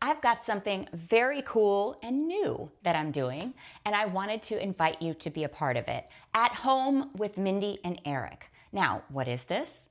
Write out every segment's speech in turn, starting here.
I've got something very cool and new that I'm doing, and I wanted to invite you to be a part of it. At Home with Mindi and Eric. Now, what is this?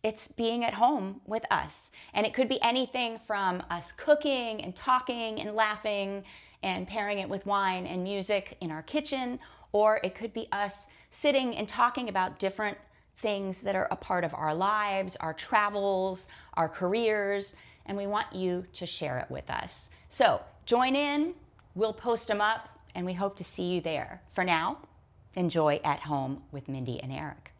It's being at home with us. And it could be anything from us cooking and talking and laughing and pairing it with wine and music in our kitchen, or it could be us sitting and talking about different things that are a part of our lives, our travels, our careers, and we want you to share it with us. So join in, we'll post them up, and we hope to see you there. For now, enjoy At Home with Mindi and Eric.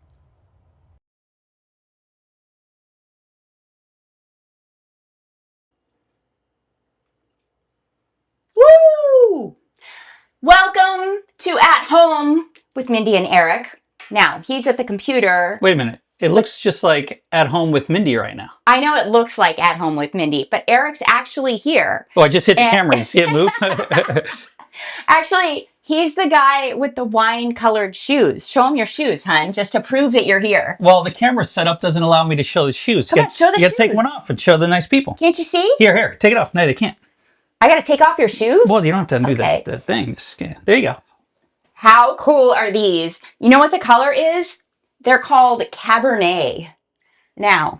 Woo! Welcome to At Home with Mindi and Eric. Now, he's at the computer. Wait a minute. It looks just like At Home with Mindi right now. I know it looks like At Home with Mindi, but Eric's actually here. Oh, I just hit the camera. You see it move? Actually, he's the guy with the wine-colored shoes. Show him your shoes, hun, just to prove that you're here. Well, the camera setup doesn't allow me to show the shoes. Come on, show the shoes. You gotta take one off and show the nice people. Can't you see? Here, take it off. No, they can't. I gotta take off your shoes? Well, you don't have to do the thing. There you go. How cool are these? You know what the color is? They're called Cabernet. Now,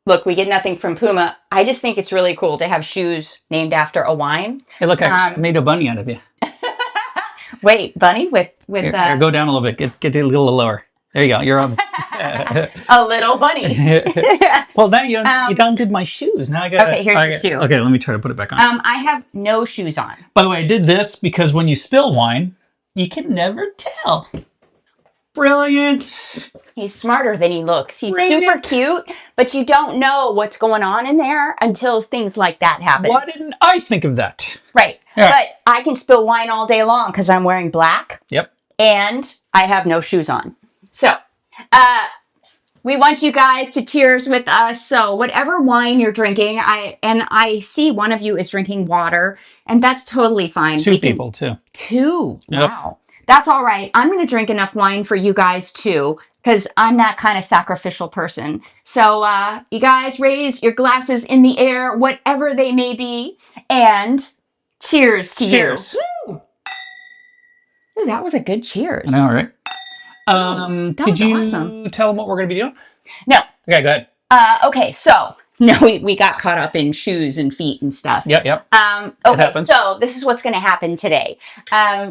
look, we get nothing from Puma. I just think it's really cool to have shoes named after a wine. Hey, look, I made a bunny out of you. Wait, bunny with here, go down a little bit. Get a little lower. There you go. You're on. A little bunny. Well, now you undid my shoes. Now I got. Okay, here's your shoe. Okay, let me try to put it back on. I have no shoes on. By the way, I did this because when you spill wine, you can never tell. Brilliant. He's smarter than he looks. He's super cute, but you don't know what's going on in there until things like that happen. Why didn't I think of that? Right. Yeah. But I can spill wine all day long because I'm wearing black. Yep. And I have no shoes on. So, we want you guys to cheers with us. So whatever wine you're drinking, I see one of you is drinking water, and that's totally fine. Two people, too. Two? Yep. Wow. That's all right. I'm going to drink enough wine for you guys, too, because I'm that kind of sacrificial person. So you guys raise your glasses in the air, whatever they may be, and cheers to you. Woo! Ooh, that was a good cheers. I know, right? Did you awesome. tell them what we're going to be doing? No. Okay, go ahead. Okay, so no, we got caught up in shoes and feet and stuff. Yep. Okay, so this is what's going to happen today.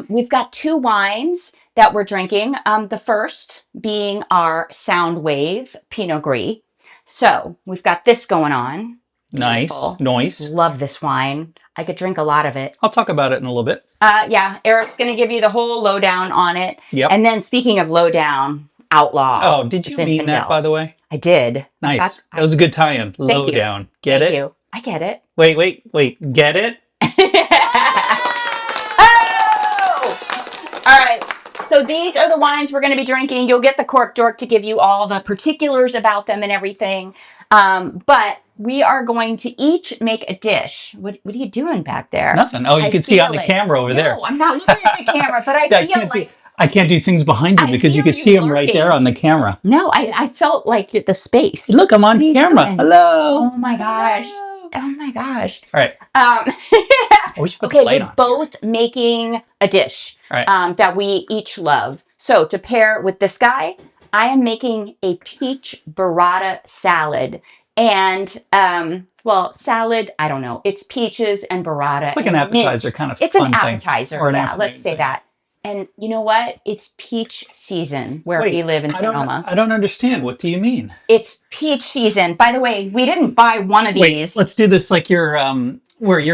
We've got two wines that we're drinking. The first being our Soundwave Pinot Gris. So we've got this going on. Beautiful. Nice. Love this wine. I could drink a lot of it. I'll talk about it in a little bit. Yeah, Eric's going to give you the whole lowdown on it. Yep. And then speaking of lowdown, Outlaw. Oh, did you mean that, by the way? I did. Nice. That was a good tie-in. Lowdown. Get it? Thank you. I get it. Wait. Get it? Oh! All right. So these are the wines we're going to be drinking. You'll get the cork dork to give you all the particulars about them and everything. But we are going to each make a dish. What are you doing back there? Nothing. Oh, you can see on the camera over there. No, I'm not looking at the camera, but I can't do things behind you because you can see them right there on the camera. No, I felt like the space. Look, I'm on camera. Hello. Oh my gosh. Oh my gosh. All right. We should put the light on. We're both making a dish that we each love. So to pair with this guy, I am making a peach burrata salad. And, well, salad, I don't know. It's peaches and burrata. It's like an appetizer kind of It's fun an appetizer. Thing. Yeah, let's say that. And you know what? It's peach season where we live in Sonoma. I don't understand. What do you mean? It's peach season. By the way, we didn't buy one of these. Wait, let's do this like you're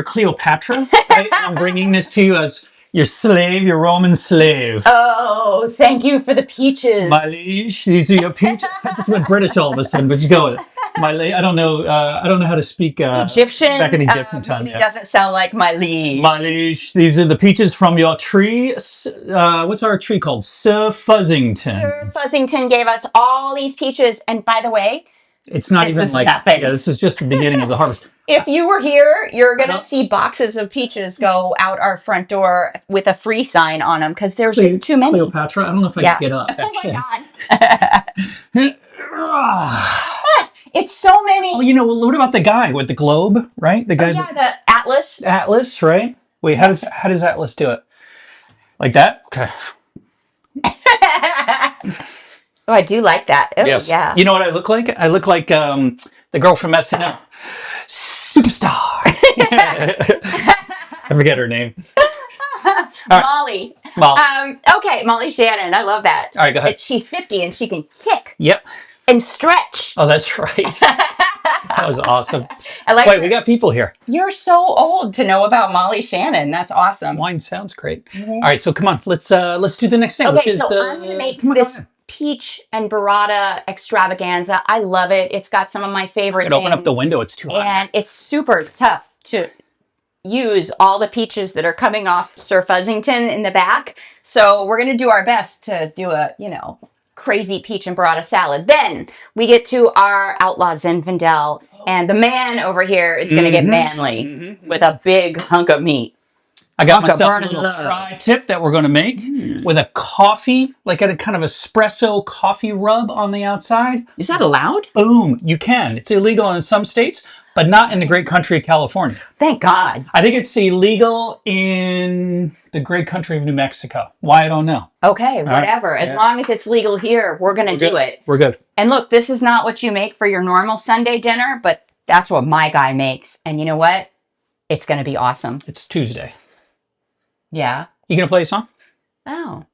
Cleopatra. Right? I'm bringing this to you as your slave, your Roman slave. Oh, thank you for the peaches. My liege, these are your peaches. I just went British all of a sudden, but just go with it. My liege, I don't know how to speak Egyptian. Back in Egyptian time. It doesn't sound like my liege. My liege, these are the peaches from your tree. What's our tree called? Sir Fuzzington. Sir Fuzzington gave us all these peaches, and by the way, it's not even like this is just the beginning of the harvest. If you were here, you're going to see boxes of peaches go out our front door with a free sign on them because there's just too many. Cleopatra, I don't know if I can get up. Actually. Oh my God. It's so many. Oh, you know, what about the guy with the globe, right? The guy, Yeah, the Atlas. Atlas, right? Wait, how does Atlas do it? Like that? Okay. Oh, I do like that. Oh, Yes. yeah. You know what I look like? I look like the girl from SNL. Superstar. I forget her name. right. Molly. Molly. Okay, Molly Shannon. I love that. All right, go ahead. She's 50 and she can kick Yep. and stretch. Oh, that's right. That was awesome. I like. Wait, we got people here. You're so old to know about Molly Shannon. That's awesome. Wine sounds great. All right, so come on, let's do the next thing, Okay, which is so the. I'm gonna make this peach and burrata extravaganza. I love it. It's got some of my favorite Open up the window. It's too hot. and it's super tough to use all the peaches that are coming off Sir Fuzzington in the back. So we're going to do our best to do a, crazy peach and burrata salad. Then we get to our Outlaw Zinfandel, and the man over here is going to get manly with a big hunk of meat. I got myself a little tri-tip that we're going to make with a coffee, like a kind of espresso coffee rub on the outside. Is that allowed? Boom. You can. It's illegal in some states, but not in the great country of California. Thank God. I think it's illegal in the great country of New Mexico. Why, I don't know. Okay, whatever. As long as it's legal here, we're going to do it. We're good. And look, this is not what you make for your normal Sunday dinner, but that's what my guy makes. And you know what? It's going to be awesome. It's Tuesday. Yeah. You going to play a song? Oh.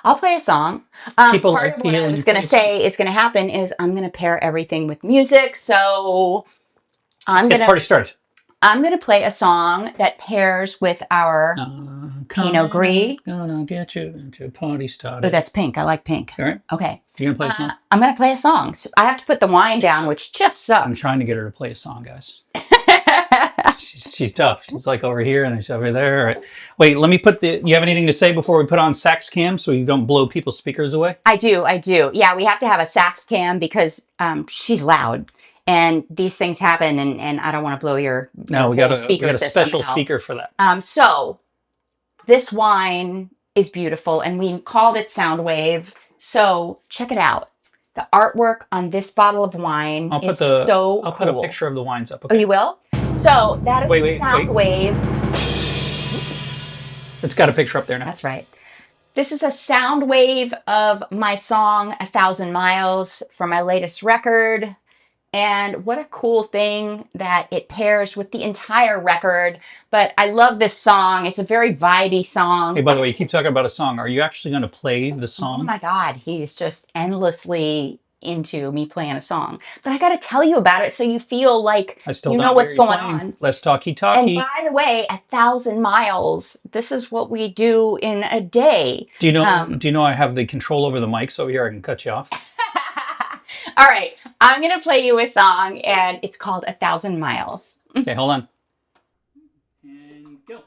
I'll play a song. People part like of to what hear I when was you going play to a song. say is going to happen is I'm going to pair everything with music. So Get the party started. I'm going to play a song that pairs with our Pinot Gris. Gonna get your party started. Oh, that's pink. I like pink. All right. Okay. You gonna play a song? I'm going to play a song. So I have to put the wine down, which just I'm sucks. trying to get her to play a song, guys. She's tough. She's like over here and she's over there. All right. Wait, let me put you have anything to say before we put on sax cam so you don't blow people's speakers away? I do. Yeah, we have to have a sax cam because she's loud. And these things happen, and I don't want to blow your No, we got a speaker special speaker for that. So this wine is beautiful, and we called it Soundwave. So check it out. The artwork on this bottle of wine is so cool. I'll put a picture of the wines up. Okay. Oh, you will? So that is Soundwave. It's got a picture up there now. That's right. This is a sound wave of my song, 1,000 Miles, from my latest record. And what a cool thing that it pairs with the entire record. But I love this song. It's a very vibey song. Hey, by the way, you keep talking about a song. Are you actually going to play the song? Oh my God, he's just endlessly into me playing a song. But I got to tell you about it so you feel like you know what's going on. Let's talkie. And by the way, 1,000 miles, this is what we do in a day. Do you know I have the control over the mic, so here I can cut you off? All right, I'm going to play you a song, and it's called 1,000 Miles. Okay, hold on. And go.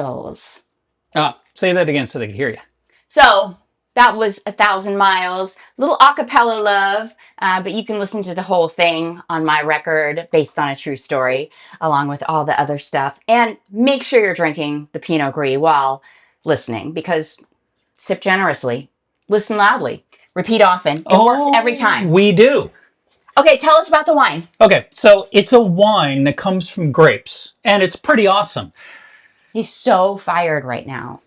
miles. Say that again so they can hear you. So that was 1,000 miles. Little acapella love, but you can listen to the whole thing on my record based on a true story, along with all the other stuff. And make sure you're drinking the Pinot Gris while listening, because sip generously, listen loudly, repeat often. It works every time. We do. Okay, tell us about the wine. Okay, so it's a wine that comes from grapes, and it's pretty awesome. He's so fired right now.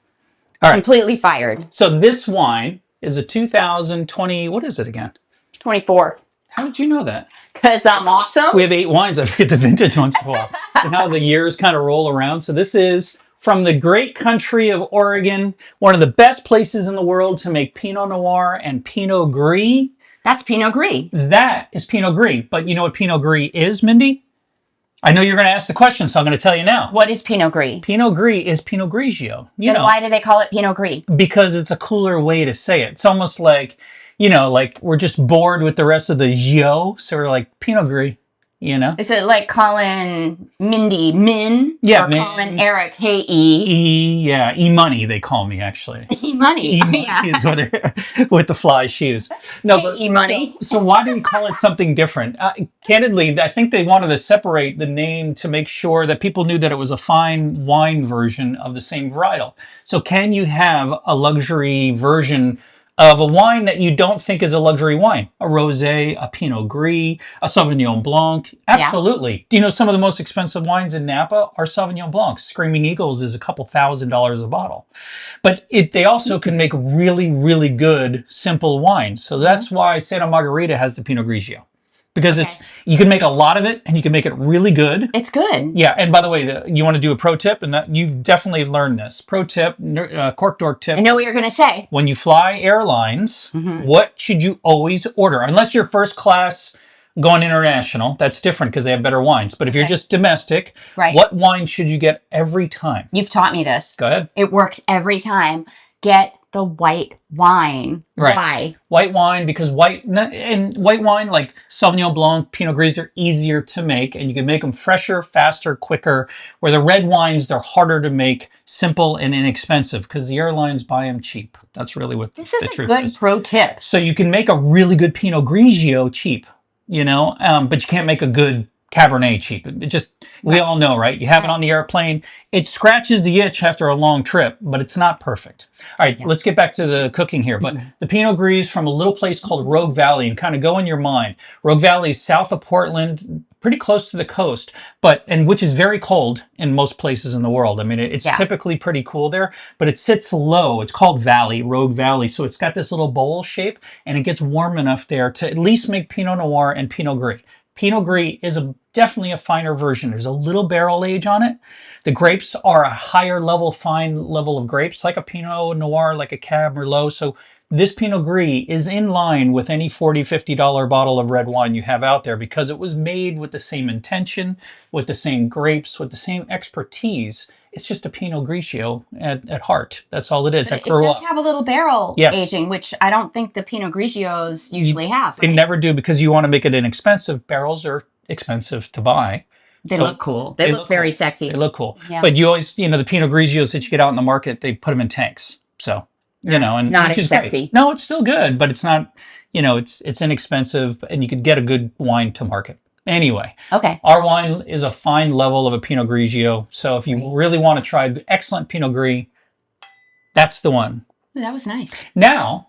All right. Completely fired. So this wine is a 2020, what is it again? 24. How did you know that? Because I'm awesome. We have 8 wines. I forget the vintage once in a while. And how the years kind of roll around. So this is from the great country of Oregon, one of the best places in the world to make Pinot Noir and Pinot Gris. That's Pinot Gris. That is Pinot Gris. But you know what Pinot Gris is, Mindy? I know you're going to ask the question, so I'm going to tell you now. What is Pinot Gris? Pinot Gris is Pinot Grigio. Then why do they call it Pinot Gris? Because it's a cooler way to say it. It's almost like, like we're just bored with the rest of the Gio, so we're like Pinot Gris, Is it like calling Mindi Min? Yeah, or Min. calling Eric Hey E? Yeah, E-Money they call me actually. E-Money. E-Money is what with the fly shoes. No, but E-Money. So why do you call it something different? Candidly, I think they wanted to separate the name to make sure that people knew that it was a fine wine version of the same varietal. So can you have a luxury version of a wine that you don't think is a luxury wine? A rosé, a Pinot Gris, a Sauvignon Blanc. Absolutely. Yeah. Do you know some of the most expensive wines in Napa are Sauvignon Blancs? Screaming Eagles is a couple $1,000s a bottle. But they also can make really, really good, simple wines. So that's why Santa Margherita has the Pinot Grigio. Because you can make a lot of it and you can make it really good. It's good. Yeah. And by the way, you want to do a pro tip, and you've definitely learned this. Pro tip, cork dork tip. I know what you're going to say. When you fly airlines, what should you always order? Unless you're first class going international, that's different because they have better wines. But if you're just domestic, what wine should you get every time? You've taught me this. Go ahead. It works every time. Get the white wine. Right. Why? White wine, because white wine like Sauvignon Blanc, Pinot Gris are easier to make, and you can make them fresher, faster, quicker. Where the red wines, they're harder to make, simple and inexpensive, because the airlines buy them cheap. That's really what this the is a truth good is. pro tip. So you can make a really good Pinot Grigio cheap, but you can't make a good Cabernet cheap. It just, we all know, right? You have it on the airplane. It scratches the itch after a long trip, but it's not perfect. All right, let's get back to the cooking here. But the Pinot Gris from a little place called Rogue Valley, and kind of go in your mind. Rogue Valley is south of Portland, pretty close to the coast, which is very cold in most places in the world. I mean, it's typically pretty cool there, but it sits low. It's called Rogue Valley. So it's got this little bowl shape, and it gets warm enough there to at least make Pinot Noir and Pinot Gris. Pinot Gris is definitely a finer version. There's a little barrel age on it. The grapes are a higher level, fine level of grapes, like a Pinot Noir, like a Cab Merlot. So this Pinot Gris is in line with any $40, $50 bottle of red wine you have out there, because it was made with the same intention, with the same grapes, with the same expertise. It's just a Pinot Grigio at heart. That's all it is. It does have a little barrel aging, which I don't think the Pinot Grigios usually have. They never do, because you want to make it inexpensive. Barrels are expensive to buy. They look cool. They look very sexy. They look cool. Yeah. But you always, the Pinot Grigios that you get out in the market, they put them in tanks. So, and not which as is sexy. Great. No, it's still good, but it's not, it's inexpensive, and you could get a good wine to market. Anyway, our wine is a fine level of a Pinot Grigio. So if you really want to try excellent Pinot Gris, that's the one. Ooh, that was nice. Now,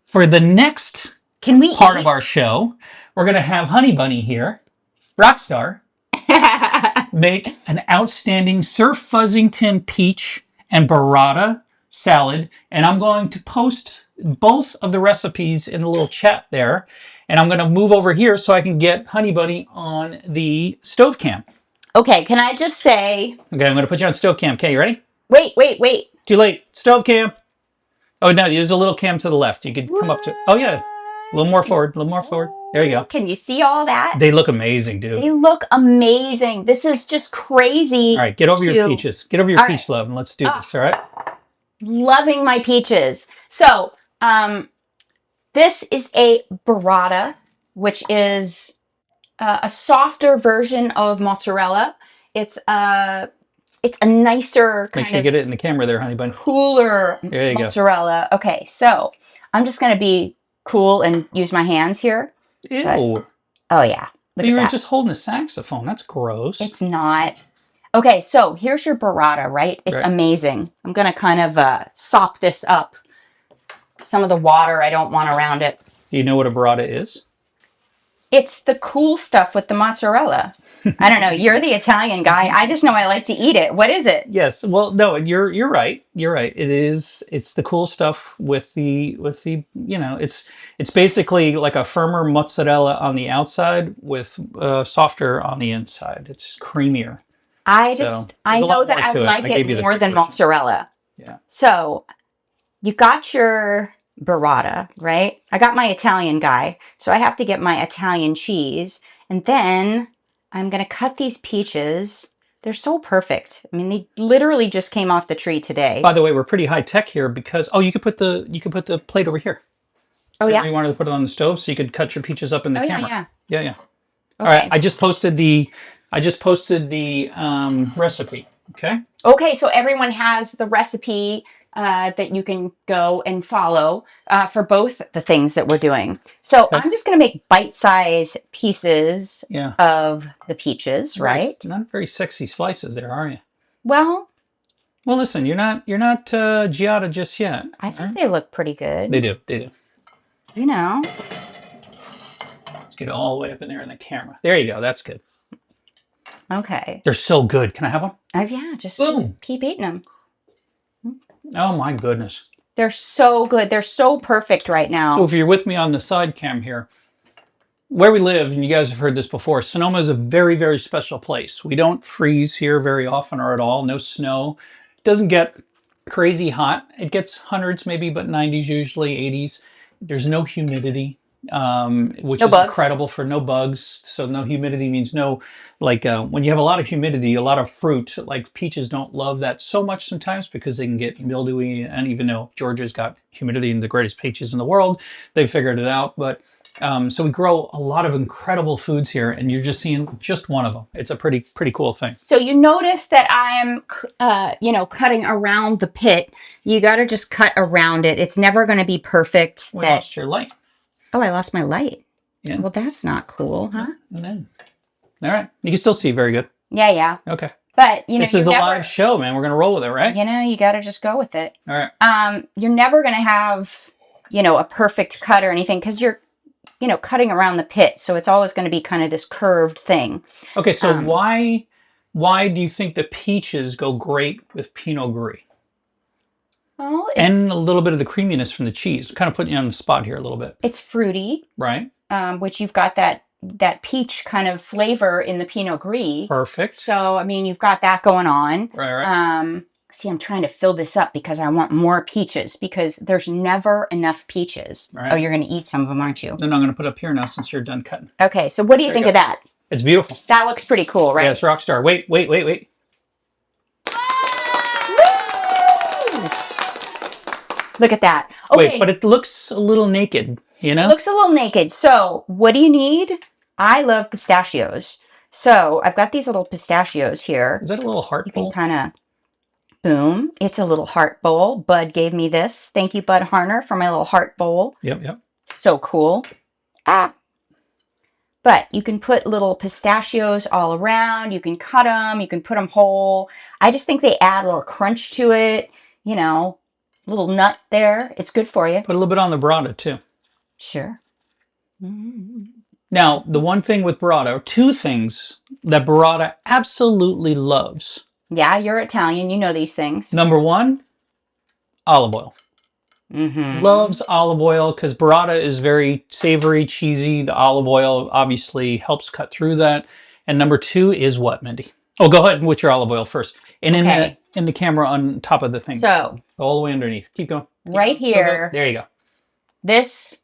for the next part of our show, we're going to have Honey Bunny here, Rockstar, make an outstanding Surf Fuzzington peach and burrata salad. And I'm going to post both of the recipes in the little chat there. And I'm going to move over here so I can get Honey Bunny on the stove cam. Okay, can I just say... Okay, I'm going to put you on stove cam. Okay, you ready? Wait. Too late. Stove cam. Oh, no, there's a little cam to the left. You could come up to... Oh, yeah. A little more forward. There you go. Can you see all that? They look amazing, dude. They look amazing. This is just crazy. All right, get over your peaches. Get over your peach love, and let's do this, all right? Loving my peaches. So, this is a burrata, which is a softer version of mozzarella. It's it's a nicer Make kind sure you of get it in the camera there, honey bun. cooler There you go. mozzarella. Okay, so I'm just gonna be cool and use my hands here. Ew. But, oh yeah, look You at were that. just holding a saxophone. That's gross. It's not. Okay, so here's your burrata, right? It's Right. amazing. I'm gonna kind of sop this up. Some of the water I don't want around it. Do you know what a burrata is? It's the cool stuff with the mozzarella. I don't know. You're the Italian guy. I just know I like to eat it. What is it? Yes. Well, no, you're right. You're right. It is. It's the cool stuff with the it's basically like a firmer mozzarella on the outside with softer on the inside. It's creamier. I So, I there's a lot know that more I to it. like I gave you it the more quick than version. mozzarella. Yeah. So you got your burrata, right? I got my Italian guy, so I have to get my Italian cheese, and then I'm gonna cut these peaches. They're so perfect. I mean, they literally just came off the tree today. By the way, we're pretty high tech here because you could put the plate over here. Oh Remember yeah. you wanted to put it on the stove so you could cut your peaches up in the Oh camera. yeah. Yeah, yeah. All Okay. right, I just posted the recipe. Okay. Okay, so everyone has the recipe that you can go and follow for both the things that we're doing. So Okay. I'm just going to make bite-sized pieces Yeah. of the peaches, right? Not very sexy slices there, are you? Well, Well, listen, you're not Giada just yet. I think they look pretty good. They do. They do. You know. Let's get it all the way up in there in the camera. There you go. That's good. Okay. They're so good. Can I have one? Oh yeah, just Boom. keep eating them. Oh my goodness. They're so good. They're so perfect right now. So if you're with me on the side cam here, where we live, and you guys have heard this before, Sonoma is a very, very special place. We don't freeze here very often or at all. No snow. It doesn't get crazy hot. It gets hundreds maybe, but 90s usually, 80s. There's no humidity, which No is bugs. incredible for no bugs. So no humidity means no, when you have a lot of humidity, a lot of fruit, like peaches don't love that so much sometimes because they can get mildewy. And even though Georgia's got humidity and the greatest peaches in the world, they figured it out. But so we grow a lot of incredible foods here, and you're just seeing just one of them. It's a pretty cool thing. So you notice that I am, cutting around the pit. You got to just cut around it. It's never going to be perfect. We lost your light. Oh, I lost my light. Yeah. Well, that's not cool, huh? And then, all right, you can still see very good. Yeah, yeah. Okay. But this is a live show, man. We're gonna roll with it, right? You got to just go with it. All right. You're never going to have, a perfect cut or anything because you're cutting around the pit. So it's always going to be kind of this curved thing. Okay, so why do you think the peaches go great with Pinot Gris? Well, and a little bit of the creaminess from the cheese. Kind of putting you on the spot here a little bit. It's fruity. Right. Which you've got that peach kind of flavor in the Pinot Gris. Perfect. So, I mean, you've got that going on. Right. See, I'm trying to fill this up because I want more peaches because there's never enough peaches. Right. Oh, you're going to eat some of them, aren't you? Then I'm going to put up here now since you're done cutting. Okay, so what do you think of that? It's beautiful. That looks pretty cool, right? Yeah, it's rock star. Wait. Look at that. Okay. Wait, but it looks a little naked, you know? It looks a little naked. So what do you need? I love pistachios. So I've got these little pistachios here. Is that a little heart bowl? You can kind of, boom. It's a little heart bowl. Bud gave me this. Thank you, Bud Harner, for my little heart bowl. Yep. So cool. But you can put little pistachios all around. You can cut them. You can put them whole. I just think they add a little crunch to it. Little nut there. It's good for you. Put a little bit on the burrata too. Sure. Now, the one thing with burrata, or two things that burrata absolutely loves. Yeah, you're Italian. You know these things. Number one, olive oil. Loves olive oil because burrata is very savory, cheesy. The olive oil obviously helps cut through that. And number two is what, Mindy? Oh, go ahead with your olive oil first. And in the camera on top of the thing. So all the way underneath. Keep going. Right here. There you go. This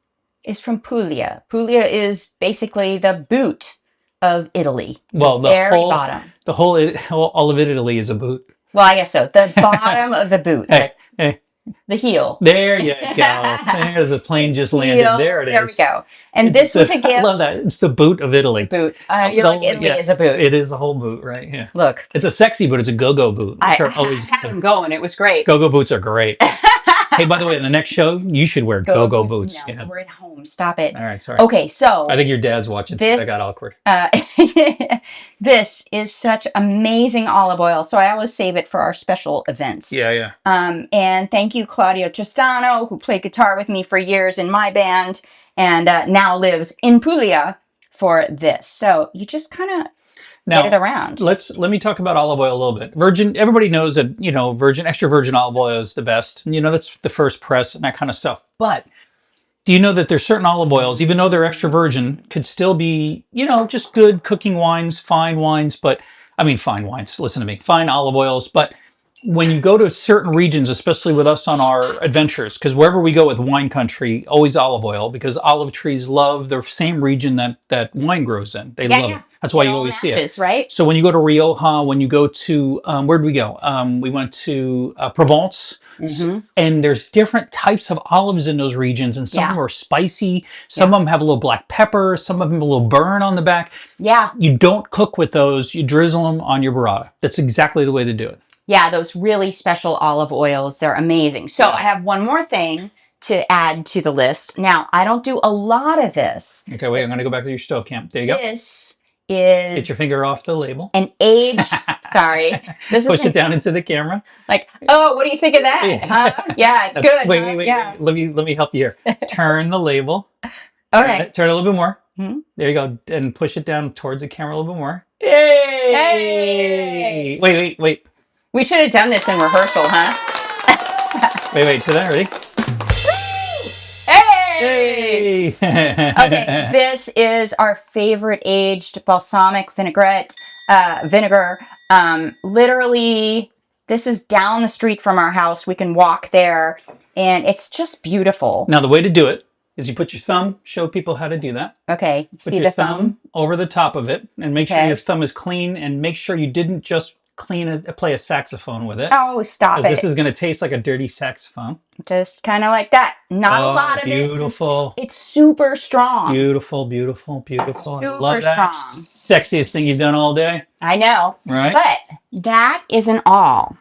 is from Puglia. Puglia is basically the boot of Italy. Well, the very whole bottom. All of Italy is a boot. Well, I guess so. The bottom of the boot. Hey. The heel. There you go. There's a plane just landed. Heel. There it is. There we go. And this was a gift. I love that. It's the boot of Italy. Boot. You're like, Italy is a boot. It is a whole boot, right? Yeah. Look. It's a sexy boot. It's a go-go boot. I had them going. It was great. Go-go boots are great. Hey, by the way, in the next show, you should wear go-go boots. No, yeah. We're at home. Stop it. All right, sorry. Okay, so I think your dad's watching. That got awkward. This is such amazing olive oil, so I always save it for our special events. Yeah. And thank you, Claudio Tristano, who played guitar with me for years in my band and now lives in Puglia for this. So you just kind of get it around. Let me talk about olive oil a little bit. Virgin, everybody knows that, extra virgin olive oil is the best. That's the first press and that kind of stuff. But do you know that there's certain olive oils, even though they're extra virgin, could still be, just good cooking wines, fine wines, fine wines, listen to me, fine olive oils. But when you go to certain regions, especially with us on our adventures, because wherever we go with wine country, always olive oil, because olive trees love the same region that wine grows in. They love it. That's why you always see it. Right? So when you go to Rioja, when you go to, where'd we go? We went to Provence. Mm-hmm. And there's different types of olives in those regions, and some of them are spicy. Some of them have a little black pepper. Some of them have a little burn on the back. Yeah. You don't cook with those. You drizzle them on your burrata. That's exactly the way to do it. Yeah, those really special olive oils, they're amazing. So I have one more thing to add to the list. Now, I don't do a lot of this. Okay, wait, I'm going to go back to your stove camp. There you go. This is... Get your finger off the label. An aged... Sorry. Push it down into the camera. Like, oh, what do you think of that? Huh? Yeah, it's good. Wait. Yeah. Let me help you here. Turn the label. Okay. Turn it a little bit more. Mm-hmm. There you go. And push it down towards the camera a little bit more. Yay! Wait. We should have done this in rehearsal, huh? wait, to that, ready? Hey! Okay, this is our favorite aged balsamic vinegar. Literally, this is down the street from our house. We can walk there, and it's just beautiful. Now, the way to do it is you put your thumb, show people how to do that. Okay, put your thumb over the top of it, and make sure your thumb is clean, and make sure you didn't just play a saxophone with it. Oh, stop it. This is going to taste like a dirty saxophone. Just kind of like that. Not a lot of it. Beautiful. It's super strong. Beautiful. Super love that. Strong. Sexiest thing you've done all day. I know. Right? But that isn't all.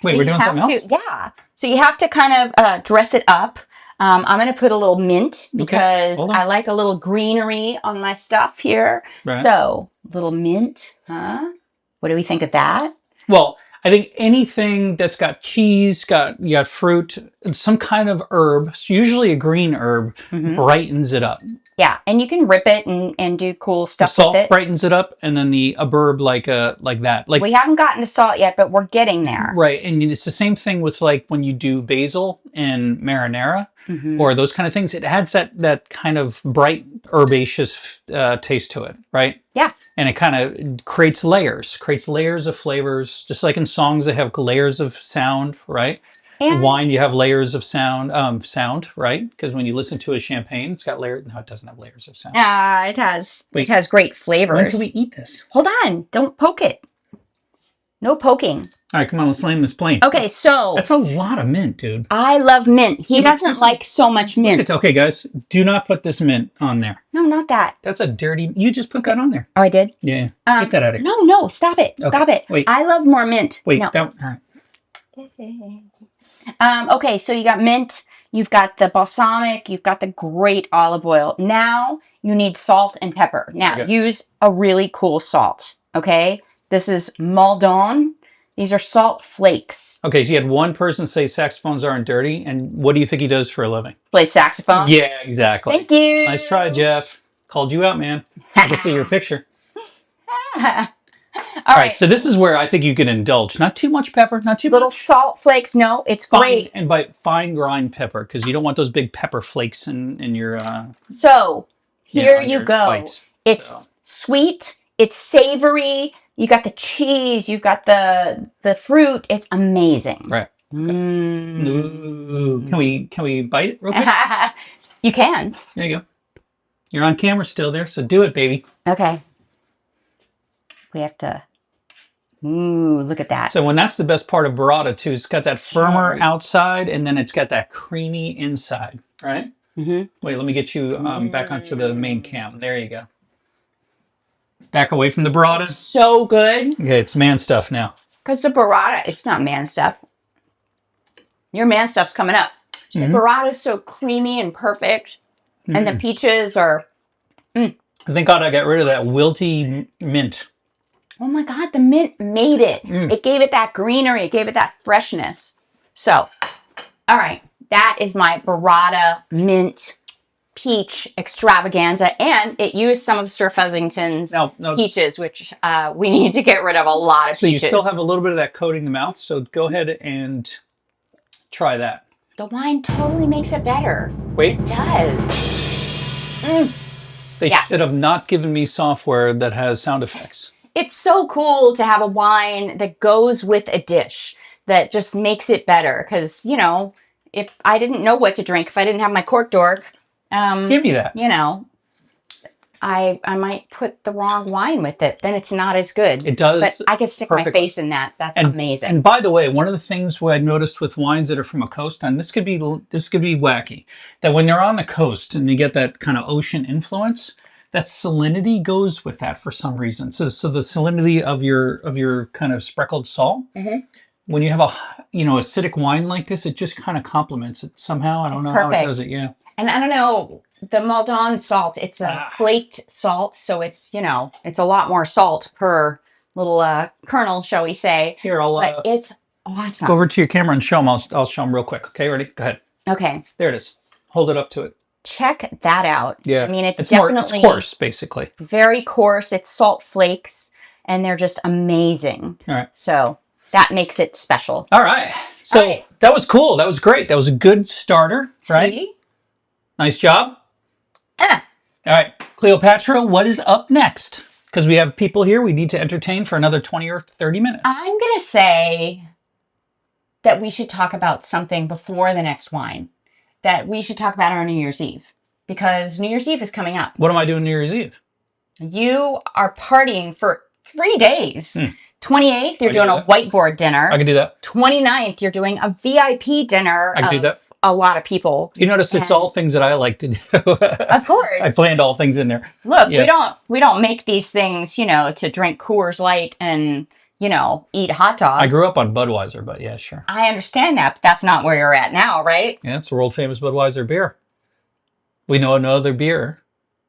Wait, we're doing something else? Yeah. So you have to kind of dress it up. I'm going to put a little mint because I like a little greenery on my stuff here. Right. So, little mint, huh? What do we think of that? Well, I think anything that's got cheese, you got fruit, some kind of herb, usually a green herb, brightens it up. Yeah, and you can rip it and do cool stuff the salt with it. Brightens it up, and then a herb like that. Like we haven't gotten to salt yet, but we're getting there. Right, and it's the same thing with like when you do basil and marinara or those kind of things. It adds that kind of bright herbaceous taste to it, right? Yeah. And it kind of creates layers of flavors, just like in songs they have layers of sound, right? And wine, you have layers of sound, right? Because when you listen to a champagne, it's got layers. No, it doesn't have layers of sound. It has. Wait, it has great flavors. When can we eat this? Hold on, don't poke it. No poking. All right, come on, let's land this plane. Okay, so that's a lot of mint, dude. I love mint. He doesn't like so much mint. Okay, guys, do not put this mint on there. No, not that. That's a dirty. You just put that on there. Oh, I did. Yeah. Get that out of here. No, stop it. Okay. Stop it. Wait. I love more mint. Wait. No. All right. Okay, so you got mint, you've got the balsamic, you've got the great olive oil. Now you need salt and pepper. Now use a really cool salt, okay? This is Maldon. These are salt flakes. Okay, so you had one person say saxophones aren't dirty, and what do you think he does for a living? Play saxophone? Yeah, exactly. Thank you. Nice try, Jeff. Called you out, man. I can see your picture. All right, so this is where I think you can indulge. Not too much pepper, not too little much. Salt flakes, no, it's great. And by fine grind pepper, because you don't want those big pepper flakes in your. So here you go. Bites. It's sweet. It's savory. You got the cheese. You've got the fruit. It's amazing. Right. Okay. Ooh. Can we bite it real quick? You can. There you go. You're on camera still there, so do it, baby. Okay. We have to Ooh, look at that. So when that's the best part of burrata too, it's got that firmer Yes. outside and then it's got that creamy inside, right? Mm-hmm. Wait, let me get you back onto the main cam. There you go. Back away from the burrata. So good. Okay, it's man stuff now. Because the burrata, it's not man stuff. Your man stuff's coming up. The burrata is so creamy and perfect. And the peaches are... Thank God I got rid of that wilty mint. Oh my God, the mint made it. It gave it that greenery. It gave it that freshness. So, all right. That is my burrata mint peach extravaganza. And it used some of Sir Fuzzington's peaches, which we need to get rid of a lot of peaches. So you still have a little bit of that coat in the mouth. So go ahead and try that. The wine totally makes it better. Wait. It does. They should have not given me software that has sound effects. It's so cool to have a wine that goes with a dish that just makes it better. Because, you know, if I didn't know what to drink, if I didn't have my cork dork, give me that. You know, I might put the wrong wine with it. Then it's not as good. It does. But I could stick my face in that. That's amazing. And by the way, one of the things what I noticed with wines that are from a coast, and this could be wacky, that when they're on the coast and you get that kind of ocean influence, that salinity goes with that for some reason. So the salinity of your kind of speckled salt, when you have a acidic wine like this, it just kind of complements it somehow. I don't know how it does it. Yeah. And I don't know, the Maldon salt, it's a flaked salt, so it's, you know, it's a lot more salt per little kernel, shall we say. Here, but it's awesome. Go over to your camera and show them. I'll show them real quick. Okay, ready? Go ahead. Okay. There it is. Hold it up to it. Check that out. Yeah. I mean, it's definitely it's coarse, basically. Very coarse. It's salt flakes, and they're just amazing. All right. So that makes it special. All right. So that was cool. That was great. That was a good starter, right? See? Nice job. All right, Cleopatra, what is up next? Because we have people here we need to entertain for another 20 or 30 minutes. I'm going to say that we should talk about something before the next wine. That we should talk about on New Year's Eve. Because New Year's Eve is coming up. What am I doing New Year's Eve? You are partying for 3 days. 28th, you're doing a whiteboard dinner. I can do that. 29th, you're doing a VIP dinner. I can do that. A lot of people. You notice it's all things that I like to do. Of course. I planned all things in there. Look, we don't make these things, you know, to drink Coors Light and, you know, eat hot dogs. I grew up on Budweiser, but yeah, sure. I understand that, but that's not where you're at now, right? Yeah, it's the world famous Budweiser beer. We know no other beer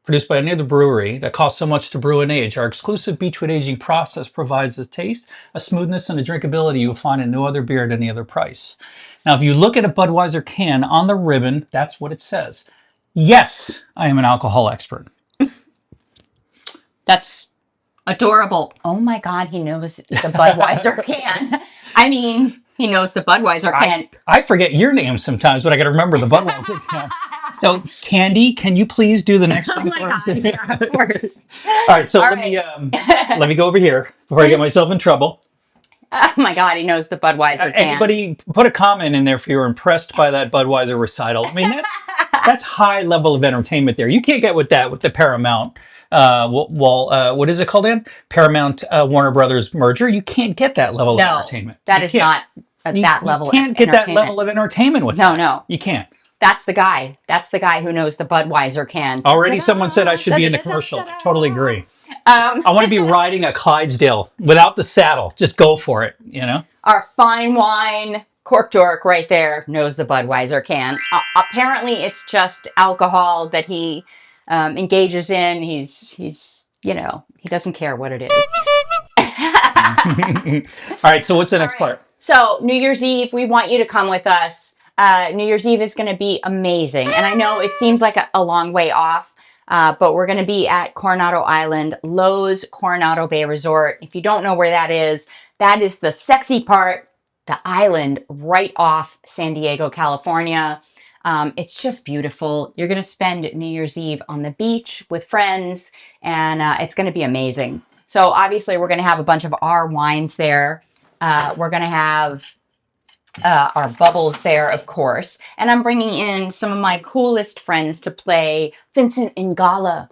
produced by any other brewery that costs so much to brew and age. Our exclusive Beechwood aging process provides a taste, a smoothness, and a drinkability you'll find in no other beer at any other price. Now, if you look at a Budweiser can on the ribbon, that's what it says. Yes, I am an alcohol expert. That's adorable. Oh my God, he knows the Budweiser can. I mean, he knows the Budweiser can. I forget your name sometimes, but I got to remember the Budweiser can. So, Candy, can you please do the next thing for us? Yeah, of course. All right, so let me go over here before I get myself in trouble. Oh my God, he knows the Budweiser can. Anybody put a comment in there if you were impressed by that Budweiser recital. I mean, that's high level of entertainment there. You can't get with that with the Paramount. What is it called, Dan? Paramount Warner Brothers merger. You can't get that level of entertainment. That is not that level. You can't get that level of entertainment with that. No, you can't. That's the guy. That's the guy who knows the Budweiser can. Already, someone said I should be in the commercial. I totally agree. I want to be riding a Clydesdale without the saddle. Just go for it, you know? Our fine wine cork dork right there knows the Budweiser can. Apparently, it's just alcohol that he engages in. He's you know, he doesn't care what it is. All right, so what's the next part? So, New Year's Eve, we want you to come with us. New Year's Eve is going to be amazing. And I know it seems like a long way off, but we're going to be at Coronado Island, Lowe's Coronado Bay Resort. If you don't know where that is the sexy part, the island right off San Diego, California. It's just beautiful. You're going to spend New Year's Eve on the beach with friends, and it's going to be amazing. So obviously we're going to have a bunch of our wines there. We're going to have our bubbles there, of course. And I'm bringing in some of my coolest friends to play Vincent Ingala.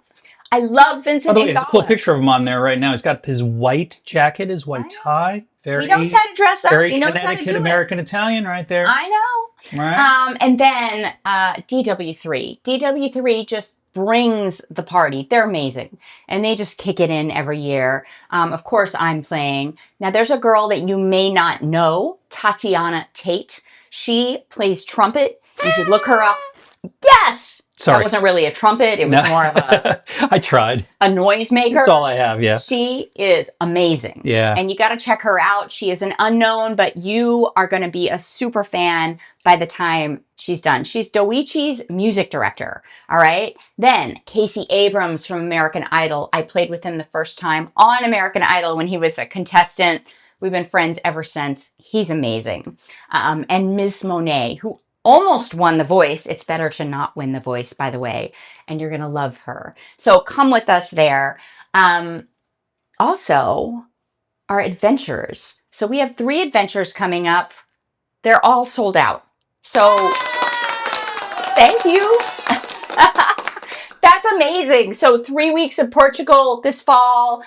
I love Vincent By the way, there's a cool Ingala. picture of him on there right now. He's got his white jacket, his white tie. He knows how to dress up. Very He knows how to Connecticut do American Italian right there. I know. Right. And then DW3. DW3 just brings the party. They're amazing. And they just kick it in every year. Of course, I'm playing. Now, there's a girl that you may not know, Tatiana Tate. She plays trumpet. You should look her up. Yes! Sorry. That wasn't really a trumpet. It was more of a... I tried. A noisemaker. That's all I have, yeah. She is amazing. Yeah. And you got to check her out. She is an unknown, but you are going to be a super fan by the time she's done. She's Doichi's music director. All right. Then Casey Abrams from American Idol. I played with him the first time on American Idol when he was a contestant. We've been friends ever since. He's amazing. And Ms. Monet, who almost won The Voice. It's better to not win The Voice, by the way. And you're going to love her. So come with us there. Also, our adventures. So we have 3 adventures coming up. They're all sold out. So thank you. That's amazing. So 3 weeks of Portugal this fall,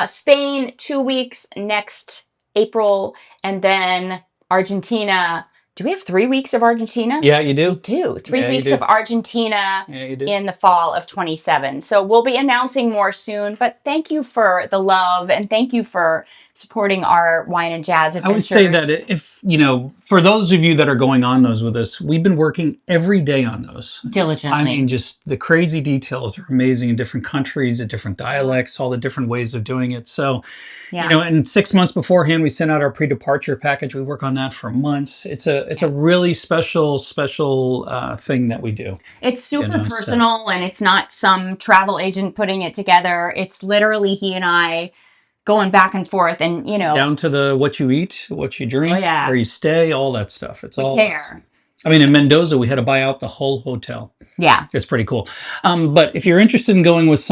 Spain 2 weeks next April, and then Argentina. Do we have 3 weeks of Argentina? Yeah, you do. We do. 3 weeks of Argentina in the fall of 27. So we'll be announcing more soon, but thank you for the love and thank you for supporting our wine and jazz adventures. I would say that if, you know, for those of you that are going on those with us, we've been working every day on those. Diligently. I mean, just the crazy details are amazing in different countries, at different dialects, all the different ways of doing it. So, you know, and 6 months beforehand, we sent out our pre-departure package. We work on that for months. It's a really special thing that we do. It's super personal, and it's not some travel agent putting it together. It's literally he and I going back and forth, and you know, down to the what you eat, what you drink, where you stay, all that stuff. It's all care. I mean, in Mendoza, we had to buy out the whole hotel. Yeah. It's pretty cool. But if you're interested in going with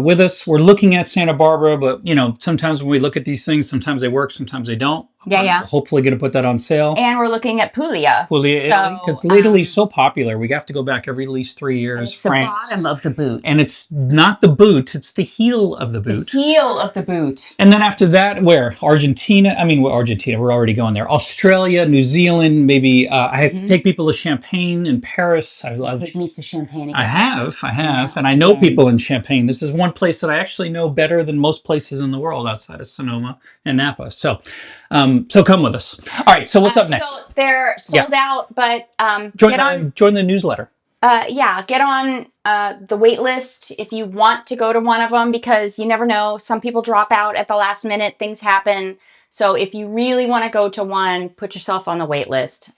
with us, we're looking at Santa Barbara, but you know, sometimes when we look at these things, sometimes they work, sometimes they don't. Yeah. We're hopefully going to put that on sale. And we're looking at Puglia. Puglia, Italy. It's Italy so popular. We have to go back every at least 3 years. It's France. The bottom of the boot. And it's not the boot, it's the heel of the boot. The heel of the boot. And then after that, where? Argentina. I mean, Argentina, we're already going there. Australia, New Zealand, maybe. I have to take people to Champagne in Paris. I love take me to Champagne again. I have. And I know people in Champagne. This is one place that I actually know better than most places in the world outside of Sonoma and Napa. So come with us. All right. So what's up next? So they're sold out, but join the newsletter. Get on the wait list if you want to go to one of them, because you never know. Some people drop out at the last minute. Things happen. So if you really want to go to one, put yourself on the wait list.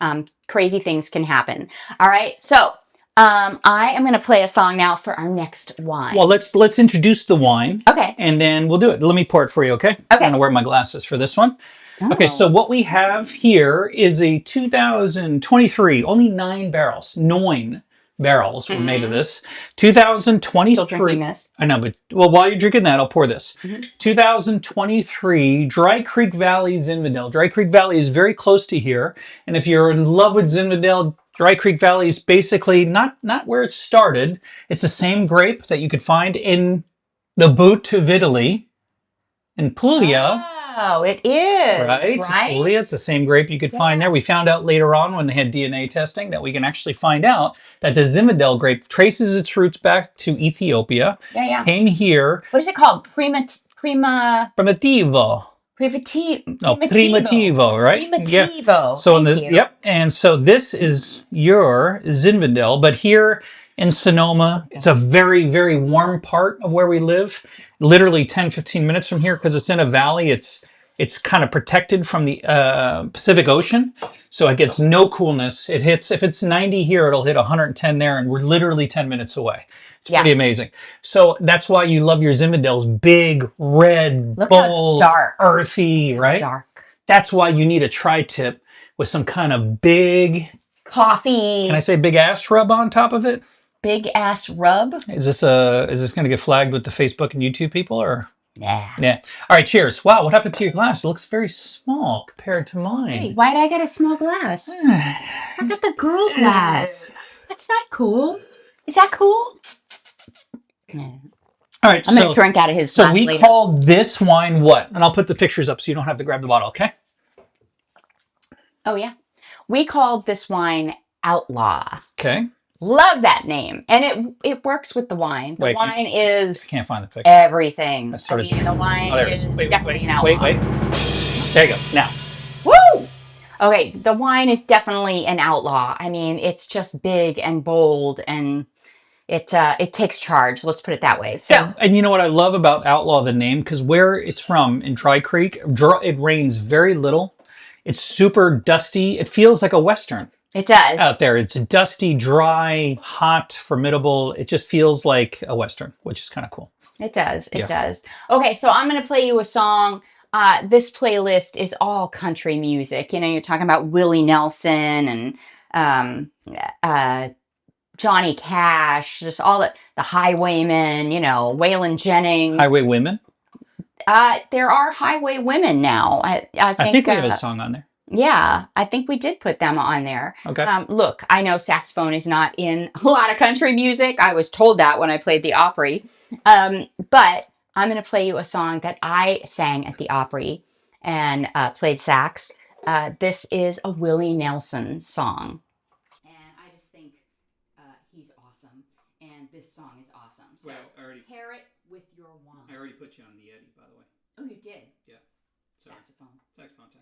Crazy things can happen. All right. So I am going to play a song now for our next wine. Well, let's introduce the wine. Okay. And then we'll do it. Let me pour it for you, okay? Okay. I'm going to wear my glasses for this one. Oh. Okay, so what we have here is a 2023, only 9 barrels. 9 barrels were made of this. 2023. Still drinking this? I know, but well, while you're drinking that, I'll pour this. 2023 Dry Creek Valley Zinfandel. Dry Creek Valley is very close to here, and if you're in love with Zinfandel, Dry Creek Valley is basically not where it started. It's the same grape that you could find in the boot of Italy, in Puglia. Oh, it is. Right? Puglia, it's the same grape you could find there. We found out later on when they had DNA testing that we can actually find out that the Zinfandel grape traces its roots back to Ethiopia. Came here. What is it called? Primitivo. No, Primitivo, right? Primitivo. Yeah. So and so this is your Zinfandel, but here in Sonoma, it's a very, very warm part of where we live. Literally 10-15 minutes from here, because it's in a valley. It's kind of protected from the Pacific Ocean, so it gets no coolness. It hits, if it's 90 here, it'll hit 110 there, and we're literally 10 minutes away. It's pretty amazing. So that's why you love your Zinfandels, big, red, bold, dark, earthy, right? Dark. That's why you need a tri-tip with some kind of big coffee. Can I say big ass rub on top of it? Big ass rub. Is this going to get flagged with the Facebook and YouTube people, or? Yeah. All right, cheers. Wow, what happened to your glass? It looks very small compared to mine. Hey, why'd I get a small glass? I got the girl glass. That's not cool. Is that cool? Yeah. All right. I'm going to drink out of his So glass we later. called this wine what? And I'll put the pictures up so you don't have to grab the bottle, okay? Oh, yeah. We called this wine Outlaw. Okay. Love that name. And it works with the wine. The wine is I can't find the picture. everything. I mean, the wine is definitely an outlaw. Wait. There you go. Now. Woo! Okay, the wine is definitely an outlaw. I mean, it's just big and bold, and it takes charge. Let's put it that way. So, and you know what I love about Outlaw, the name, because where it's from in Dry Creek, it rains very little. It's super dusty. It feels like a Western. It does. Out there. It's dusty, dry, hot, formidable. It just feels like a Western, which is kind of cool. It does. It does. Okay, so I'm going to play you a song. This playlist is all country music. You know, you're talking about Willie Nelson and Johnny Cash, just all the Highwaymen, you know, Waylon Jennings. Highway Women? There are Highway Women now. I think we have a song on there. Yeah, I think we did put them on there. Okay. Look, I know saxophone is not in a lot of country music. I was told that when I played the Opry. But I'm going to play you a song that I sang at the Opry and played sax. This is a Willie Nelson song. And I just think he's awesome. And this song is awesome. So pair it with your wine. I already put you on the Eddie, by the way. Oh, you did? Yeah. Saxophone. Saxophone time.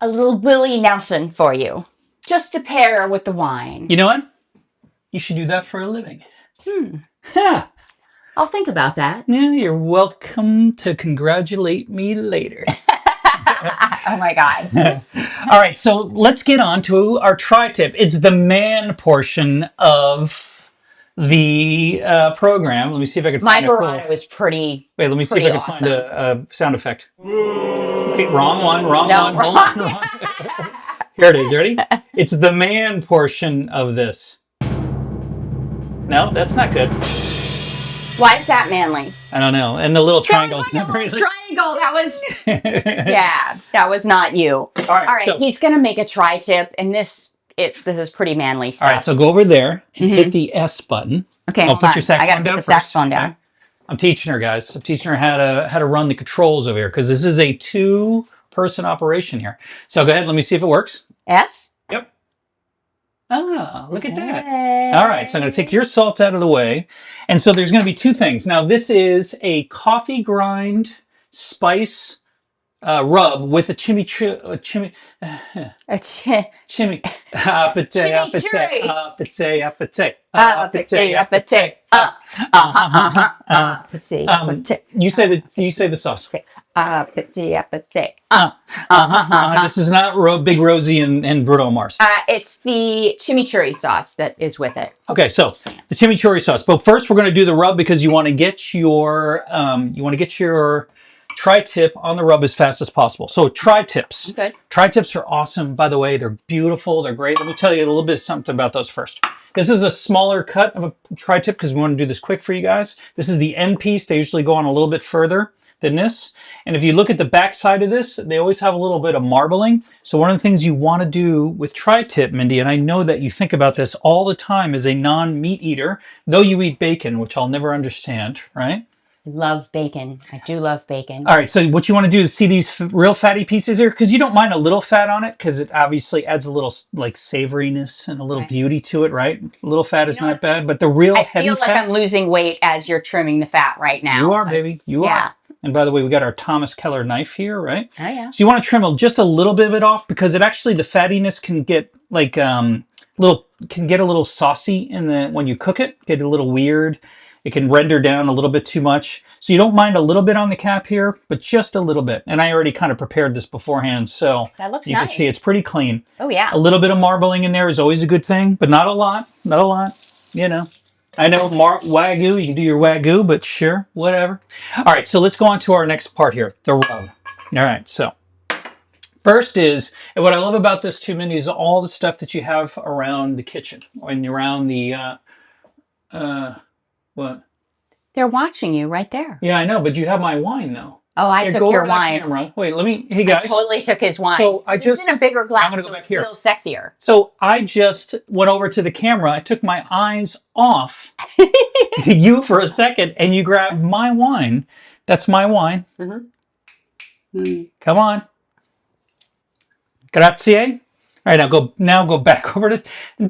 A little Willie Nelson for you, just to pair with the wine. You know what? You should do that for a living. Yeah. I'll think about that. Yeah, you're welcome to congratulate me later. Oh my God. All right, so let's get on to our tri-tip. It's the man portion of the program. Let me see if I can find My bravado is pretty. Wait, let me see if I can awesome. find a sound effect. Wait, wrong one. Hold on. Here it is. Ready? It's the man portion of this. No, that's not good. Why is that manly? I don't know. And the little triangle. Triangle. That was. Yeah, that was not you. All right. So, he's gonna make a tri-tip, and this is pretty manly stuff. All right. So go over there and hit the S button. Okay. I'll put your saxophone down first. Saxophone down. Okay. I'm teaching her, guys. I'm teaching her how to run the controls over here because this is a 2 person operation here. So go ahead, let me see if it works. S? Yep. Ah, look at that. All right, so I'm going to take your salt out of the way. And so there's going to be two things. Now, this is a coffee grind spice rub with a chimichurri. You say the sauce. This is not Big Rosie and Bruno Mars. It's the chimichurri sauce that is with it. Okay, so the chimichurri sauce. But first, we're going to do the rub because you want to get your tri-tip on the rub as fast as possible. So tri-tips. Okay. Tri-tips are awesome, by the way. They're beautiful. They're great. Let me tell you a little bit something about those first. This is a smaller cut of a tri-tip because we want to do this quick for you guys. This is the end piece. They usually go on a little bit further than this. And if you look at the back side of this, they always have a little bit of marbling. So one of the things you want to do with tri-tip, Mindy, and I know that you think about this all the time as a non-meat eater, though you eat bacon, which I'll never understand, right? Love bacon. I do love bacon. All right, so what you want to do is see these real fatty pieces here, because you don't mind a little fat on it, because it obviously adds a little like savoriness and a little beauty to it, right? A little fat is not bad, but the real heavy fat. I feel like I'm losing weight as you're trimming the fat right now. You are, baby. You are. And by the way, we got our Thomas Keller knife here, right? Oh yeah. So you want to trim just a little bit of it off, because it actually, the fattiness can get like a little saucy when you cook it, get a little weird. It can render down a little bit too much. So you don't mind a little bit on the cap here, but just a little bit. And I already kind of prepared this beforehand, so that looks you can see it's pretty clean. Oh yeah. A little bit of marbling in there is always a good thing, but not a lot. Not a lot, you know. I know Wagyu, you can do your Wagyu, but sure, whatever. All right, so let's go on to our next part here, the rub. All right, so first is, and what I love about this too, Mindy, is all the stuff that you have around the kitchen and around the, what? They're watching you right there. Yeah, I know, but you have my wine though. Oh, I took your wine. Camera. Wait, hey guys. I totally took his wine. So it's in a bigger glass. I'm gonna go back here. It feels sexier. So I just went over to the camera. I took my eyes off you for a second, and you grabbed my wine. That's my wine. Come on. Grazie. All right, now go back over to,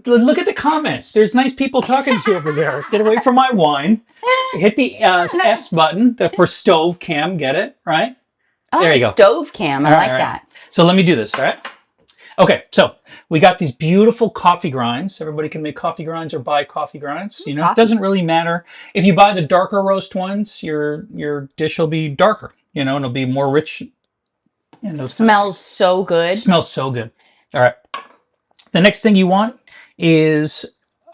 look at the comments. There's nice people talking to you over there. Get away from my wine. Hit the S button for stove cam. Get it? Right? Oh, there you go. Stove cam. I like that. So let me do this, all right? Okay, so we got these beautiful coffee grinds. Everybody can make coffee grinds or buy coffee grinds. You know, it doesn't really matter. If you buy the darker roast ones, your dish will be darker, you know, and it'll be more rich. Smells so good. Smells so good. All right. The next thing you want is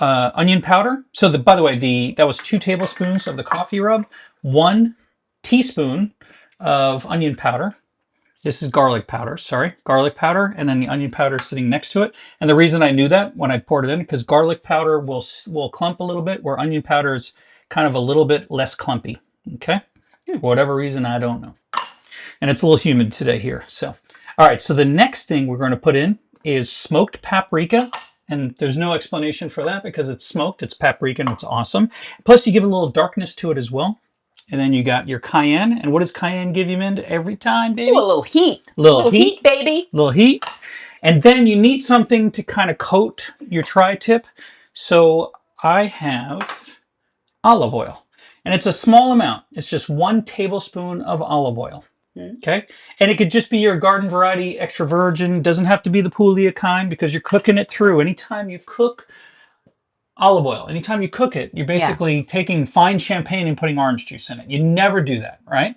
onion powder. So by the way, that was 2 tablespoons of the coffee rub, 1 teaspoon of onion powder. This is garlic powder, sorry. Garlic powder, and then the onion powder sitting next to it. And the reason I knew that when I poured it in, because garlic powder will clump a little bit, where onion powder is kind of a little bit less clumpy, okay? For whatever reason, I don't know. And it's a little humid today here, so. All right, so the next thing we're going to put in is smoked paprika. And there's no explanation for that because it's smoked, it's paprika, and it's awesome. Plus, you give a little darkness to it as well. And then you got your cayenne. And what does cayenne give you, Mind, every time, baby? Ooh, a little heat. Little heat, baby. Little heat. And then you need something to kind of coat your tri-tip. So I have olive oil. And it's a small amount. It's just 1 tablespoon of olive oil. Okay, and it could just be your garden variety extra virgin. Doesn't have to be the Puglia kind, because you're cooking it through. Anytime you cook olive oil, anytime you cook it, you're basically taking fine champagne and putting orange juice in it. You never do that, right?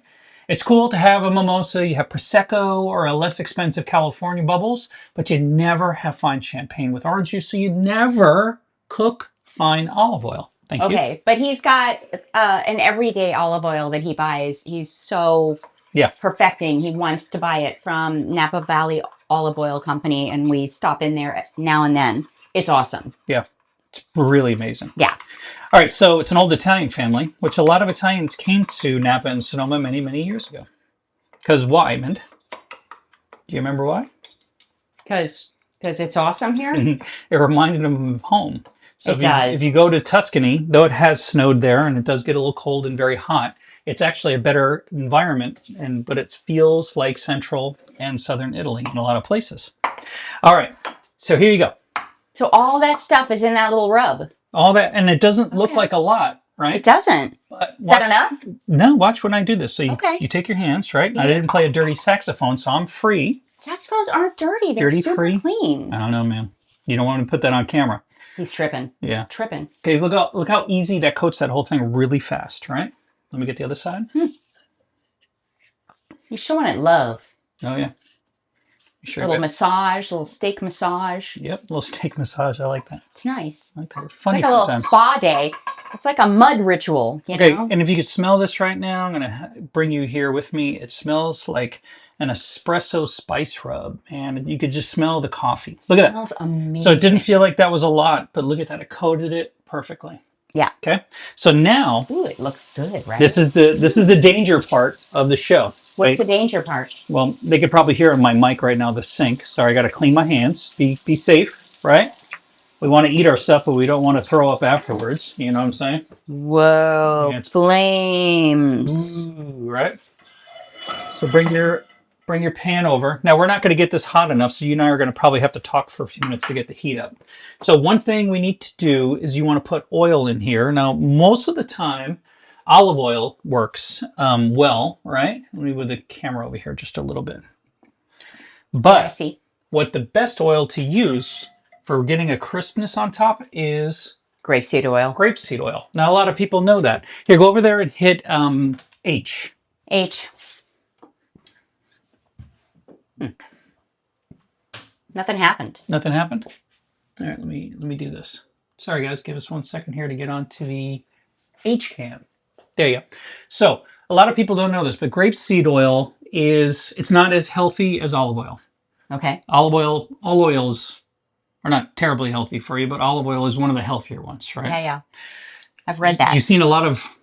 It's cool to have a mimosa, you have Prosecco or a less expensive California bubbles, but you never have fine champagne with orange juice, so you never cook fine olive oil. Thank you. Okay, but he's got an everyday olive oil that he buys. He's so... perfecting. He wants to buy it from Napa Valley Olive Oil Company, and we stop in there now and then. It's awesome. Yeah, it's really amazing. Yeah. All right, so it's an old Italian family, which a lot of Italians came to Napa and Sonoma many, many years ago. Because why, Mind? Do you remember why? Because it's awesome here? It reminded them of home. So it does. If you go to Tuscany, though it has snowed there and it does get a little cold and very hot, It's actually a better environment, but it feels like central and southern Italy in a lot of places. All right, so here you go. So all that stuff is in that little rub. All that, and it doesn't look like a lot, right? It doesn't. But Is that enough? No, watch when I do this. So Okay. you take your hands, right? Yeah. I didn't play a dirty saxophone, so I'm free. Saxophones aren't dirty. They're super free. clean. I don't know, man. You don't want to put that on camera. He's tripping. Yeah. Tripping. Okay, look how easy that coats that whole thing really fast, right? Let me get the other side. He's showing it love. Oh, yeah. Sure A little massage, a little steak massage. Yep, a little steak massage. I like that. It's nice. I like that. It's funny like a sometimes. little spa day. It's like a mud ritual, you know? And if you could smell this right now, I'm going to bring you here with me. It smells like an espresso spice rub, and you could just smell the coffee. Look at that. It smells amazing. So it didn't feel like that was a lot, but look at that. It coated it perfectly. Yeah. Okay. So now, ooh, it looks good, right? This is the danger part of the show. What's the danger part? Well, they could probably hear on my mic right now, the sink. Sorry, I got to clean my hands. Be safe, right? We want to eat our stuff, but we don't want to throw up afterwards. You know what I'm saying? Whoa, yeah, flames. Ooh, right? So bring your pan over. Now, we're not going to get this hot enough, so you and I are going to probably have to talk for a few minutes to get the heat up. So one thing we need to do is you want to put oil in here. Now, most of the time, olive oil works well, right? Let me move the camera over here just a little bit. But what the best oil to use for getting a crispness on top is grapeseed oil. Grapeseed oil. Now, a lot of people know that. Here, go over there and hit H. H. Nothing happened. Nothing happened? All right, let me do this. Sorry, guys. Give us 1 second here to get onto the H can. There you go. So, a lot of people don't know this, but grapeseed oil it's not as healthy as olive oil. Okay. All oils are not terribly healthy for you, but olive oil is one of the healthier ones, right? Yeah. I've read that. You've seen a lot of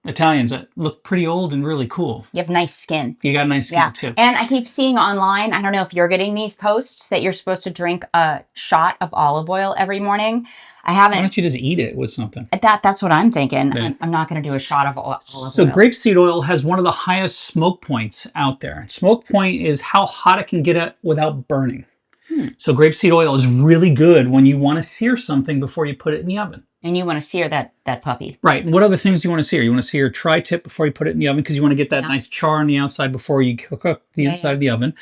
Italians that look pretty old and really cool. You have nice skin. You got nice skin, too. And I keep seeing online, I don't know if you're getting these posts, that you're supposed to drink a shot of olive oil every morning. I haven't. Why don't you just eat it with something? That's what I'm thinking. Yeah. I'm not going to do a shot of olive oil. So grapeseed oil has one of the highest smoke points out there. Smoke point is how hot it can get without burning. So grapeseed oil is really good when you want to sear something before you put it in the oven. And you want to sear that puppy. Right. And what other things do you want to sear? You want to sear tri-tip before you put it in the oven because you want to get that nice char on the outside before you cook up the inside of the oven.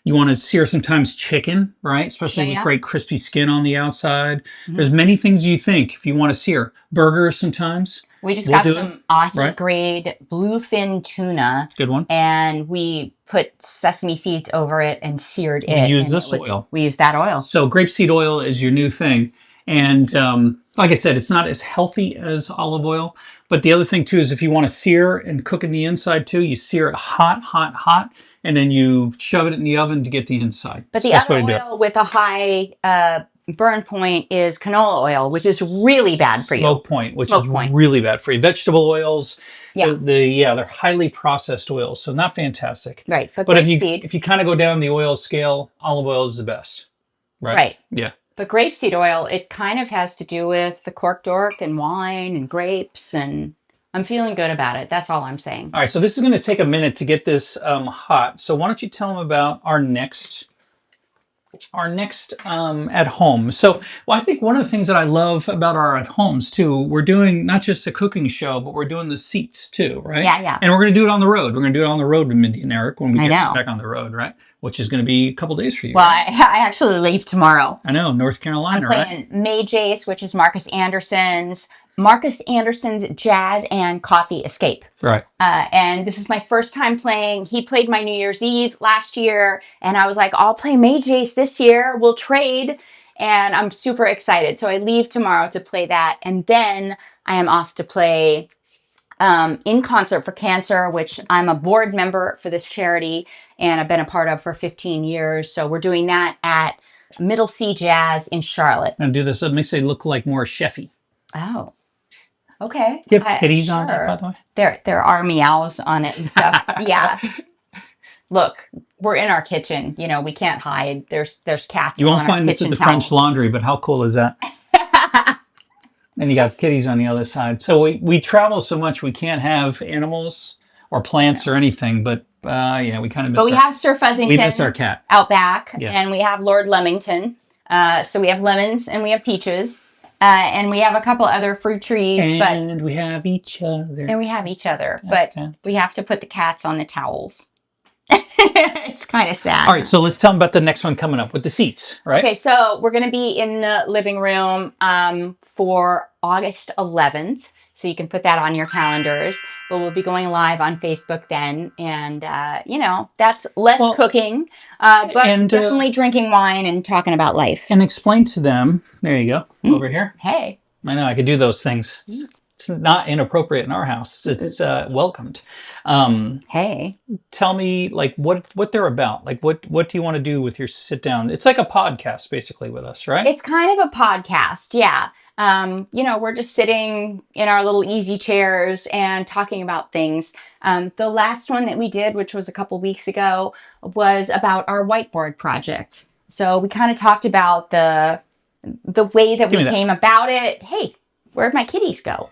You want to sear sometimes chicken, right? Especially with great crispy skin on the outside. There's many things you think if you want to sear. Burgers sometimes. We just got some ahi grade bluefin tuna. Good one. And we put sesame seeds over it and seared it. We use this oil. We use that oil. So grapeseed oil is your new thing. And like I said, it's not as healthy as olive oil. But the other thing, too, is if you want to sear and cook in the inside, too, you sear it hot, hot, hot, and then you shove it in the oven to get the inside. But the other oil with a high burn point is canola oil, which is really bad for you. Smoke point, which is really bad for you. Vegetable oils, they're highly processed oils, so not fantastic. Right. But if you kind of go down the oil scale, olive oil is the best. Right. Yeah. But grapeseed oil, it kind of has to do with the cork dork and wine and grapes, and I'm feeling good about it. That's all I'm saying. All right, so this is going to take a minute to get this hot. So why don't you tell them about our next at home. So, I think one of the things that I love about our at homes too, we're doing not just a cooking show, but we're doing the seats too, right? Yeah. And we're going to do it on the road. We're going to do it on the road with Mindi and Eric when we get back on the road, right? Which is going to be a couple days for you. Well, right? I actually leave tomorrow. I know, North Carolina, I'm playing May Jace, which is Marcus Anderson's Jazz and Coffee Escape. Right. And this is my first time playing. He played my New Year's Eve last year, and I was like, I'll play May Jace this year. We'll trade. And I'm super excited. So I leave tomorrow to play that. And then I am off to play In Concert for Cancer, which I'm a board member for this charity, and I've been a part of for 15 years. So we're doing that at Middle C Jazz in Charlotte. And do this. It makes it look like more chefy. Oh. Okay. Do you have kitties on it, by the way? There are meows on it and stuff. Yeah. Look, we're in our kitchen. You know, we can't hide. There's cats. You won't find this at the French Laundry, but how cool is that? And you got kitties on the other side. So we travel so much we can't have animals or plants or anything. But yeah, we kind of miss. But we have Sir Fuzzington. We miss our cat out back, Yeah. and we have Lord Leamington. So we have lemons and we have peaches, and we have a couple other fruit trees. And we have each other. And we have each other, but we have to put the cats on the towels. It's kind of sad. All right, so let's tell them about the next one coming up with the seats, right? Okay, so we're going to be in the living room for August 11th. So you can put that on your calendars. But we'll be going live on Facebook then. And, you know, that's less cooking, but definitely drinking wine and talking about life. And explain to them, there you go, over here. Hey. I know, I could do those things. It's not inappropriate in our house. It's welcomed. Hey. Tell me, like, what they're about. Like, what do you want to do with your sit down? It's like a podcast, basically, with us, right? It's kind of a podcast, yeah. You know, we're just sitting in our little easy chairs and talking about things. The last one that we did, which was a couple weeks ago, was about our whiteboard project. So we kind of talked about the way that we came about it. Hey, where'd my kitties go?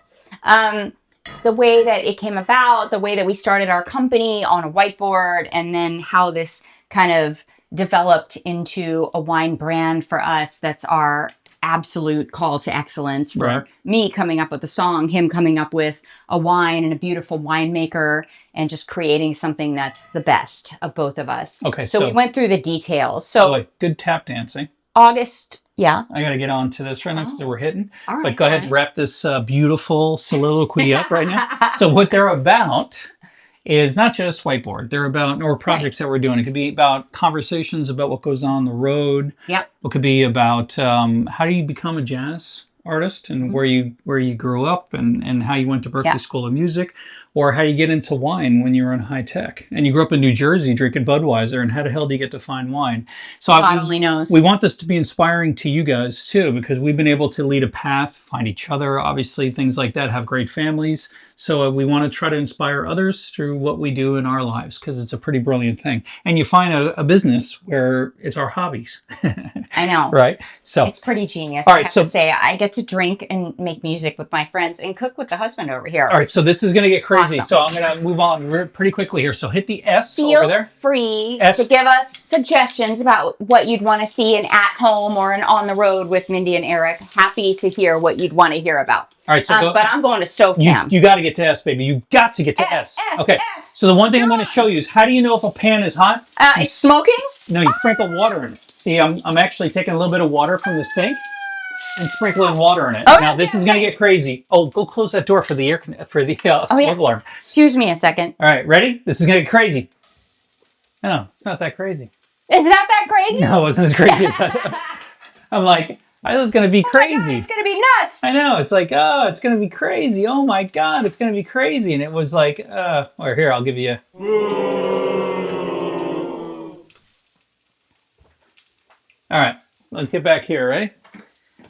The way that it came about, the way that we started our company on a whiteboard, and then how this kind of developed into a wine brand for us. That's our absolute call to excellence for me coming up with a song, him coming up with a wine and a beautiful winemaker, and just creating something that's the best of both of us. Okay. So we went through the details. So good tap dancing. August. Yeah. I got to get on to this right now because we're hitting. All right, but go ahead and wrap this beautiful soliloquy up right now. So what they're about is not just whiteboard. They're about projects that we're doing. It could be about conversations about what goes on the road. Yep. It could be about how do you become a jazz artist and where you grew up and how you went to Berkeley School of Music, or how you get into wine when you're in high tech. And you grew up in New Jersey drinking Budweiser, and how the hell do you get to find wine? So God only knows. We want this to be inspiring to you guys too, because we've been able to lead a path, find each other, obviously things like that, have great families. So we want to try to inspire others through what we do in our lives, because it's a pretty brilliant thing. And you find a business where it's our hobbies. I know. Right? So it's pretty genius. All I right, have to say, I get to drink and make music with my friends and cook with the husband over here. All right, so this is going to get crazy. Awesome. So I'm going to move on pretty quickly here. So hit the S over there. Feel free to give us suggestions about what you'd want to see in at home or in on the road with Mindi and Eric. Happy to hear what you'd want to hear about. All right, so but I'm going to stove cam. You got to get to S, baby. You've got to get to S. Okay. S. So the one thing I'm going to show you is how do you know if a pan is hot? It's smoking? No, you sprinkle water in it. See, I'm actually taking a little bit of water from the sink and sprinkling water in it. Oh, now this is going to get crazy. Oh, go close that door for the smoke alarm. Excuse me a second. All right, ready? This is going to get crazy. No, it's not that crazy. It's not that crazy? No, it wasn't as crazy. I'm like, I thought it was going to be crazy. My God, it's going to be nuts. I know. It's like, oh, it's going to be crazy. Oh my God, it's going to be crazy. And it was like, or here, I'll give you All right, let's get back here, ready?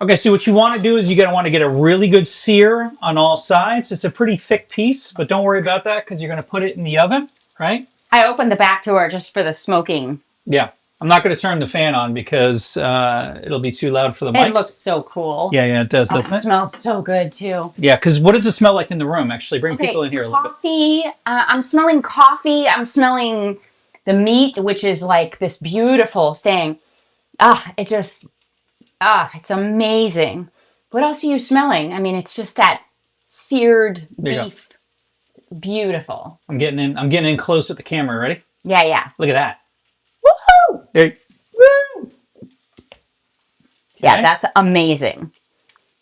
Okay, so what you want to do is you're going to want to get a really good sear on all sides. It's a pretty thick piece, but don't worry about that because you're going to put it in the oven, right? I opened the back door just for the smoking. Yeah. I'm not going to turn the fan on because it'll be too loud for the mic. It looks so cool. Yeah, it does, doesn't it? It smells so good, too. Yeah, because what does it smell like in the room, actually? Bring people in here a little bit. Coffee. I'm smelling coffee. I'm smelling the meat, which is like this beautiful thing. It's amazing. What else are you smelling? I mean, it's just that seared beef. It's beautiful. I'm getting in close at the camera. Ready? Yeah. Look at that. Woohoo! There. Woo! Yeah, Okay. that's amazing.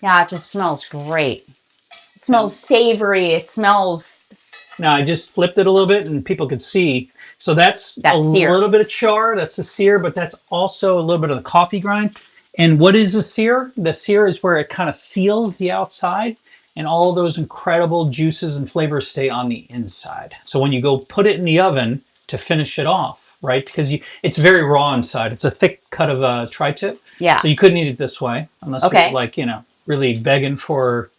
Yeah, it just smells great. It smells savory. It smells... Now, I just flipped it a little bit and people could see. So that's a little bit of char. That's the sear, but that's also a little bit of the coffee grind. And what is the sear? The sear is where it kind of seals the outside and all those incredible juices and flavors stay on the inside. So when you go put it in the oven to finish it off, right? Because it's very raw inside. It's a thick cut of tri-tip. Yeah. So you couldn't eat it this way unless you're like, really begging for,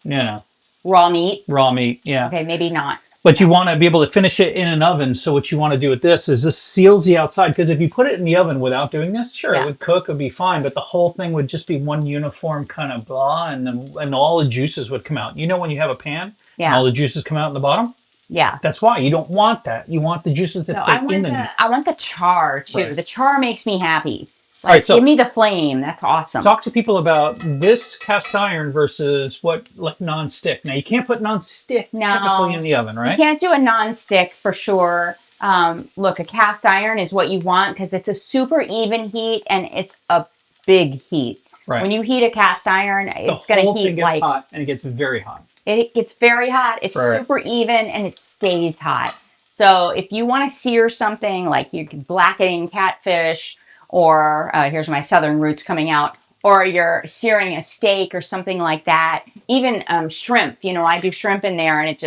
raw meat. Raw meat, yeah. Okay, maybe not. But you want to be able to finish it in an oven. So what you want to do with this is this seals the outside. Because if you put it in the oven without doing this, sure, it would cook, it would be fine. But the whole thing would just be one uniform kind of blah, and all the juices would come out. You know when you have a pan, and all the juices come out in the bottom? Yeah. That's why. You don't want that. You want the juices to stay in the... I want the char, too. Right. The char makes me happy. Like, all right, so give me the flame. That's awesome. Talk to people about this cast iron versus like non-stick. Now, you can't put non-stick typically in the oven, right? You can't do a non-stick for sure. Look, a cast iron is what you want because it's a super even heat and it's a big heat. Right. When you heat a cast iron, it's going to heat like... hot, and it gets very hot. It gets very hot. It's super even and it stays hot. So if you want to sear something like you can blackening catfish, or here's my southern roots coming out, or you're searing a steak or something like that. Even shrimp, you know, I do shrimp in there, and it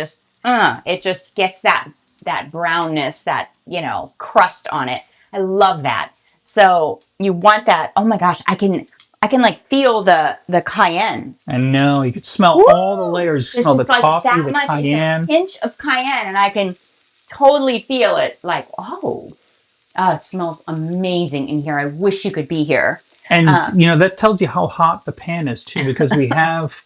just gets that brownness, that, you know, crust on it. I love that. So you want that. Oh my gosh, I can like feel the cayenne. I know, you can smell all the layers. You smell the coffee, the cayenne. It's a pinch of cayenne, and I can totally feel it. Like, oh, it smells amazing in here. I wish you could be here. And you know, that tells you how hot the pan is too, because we have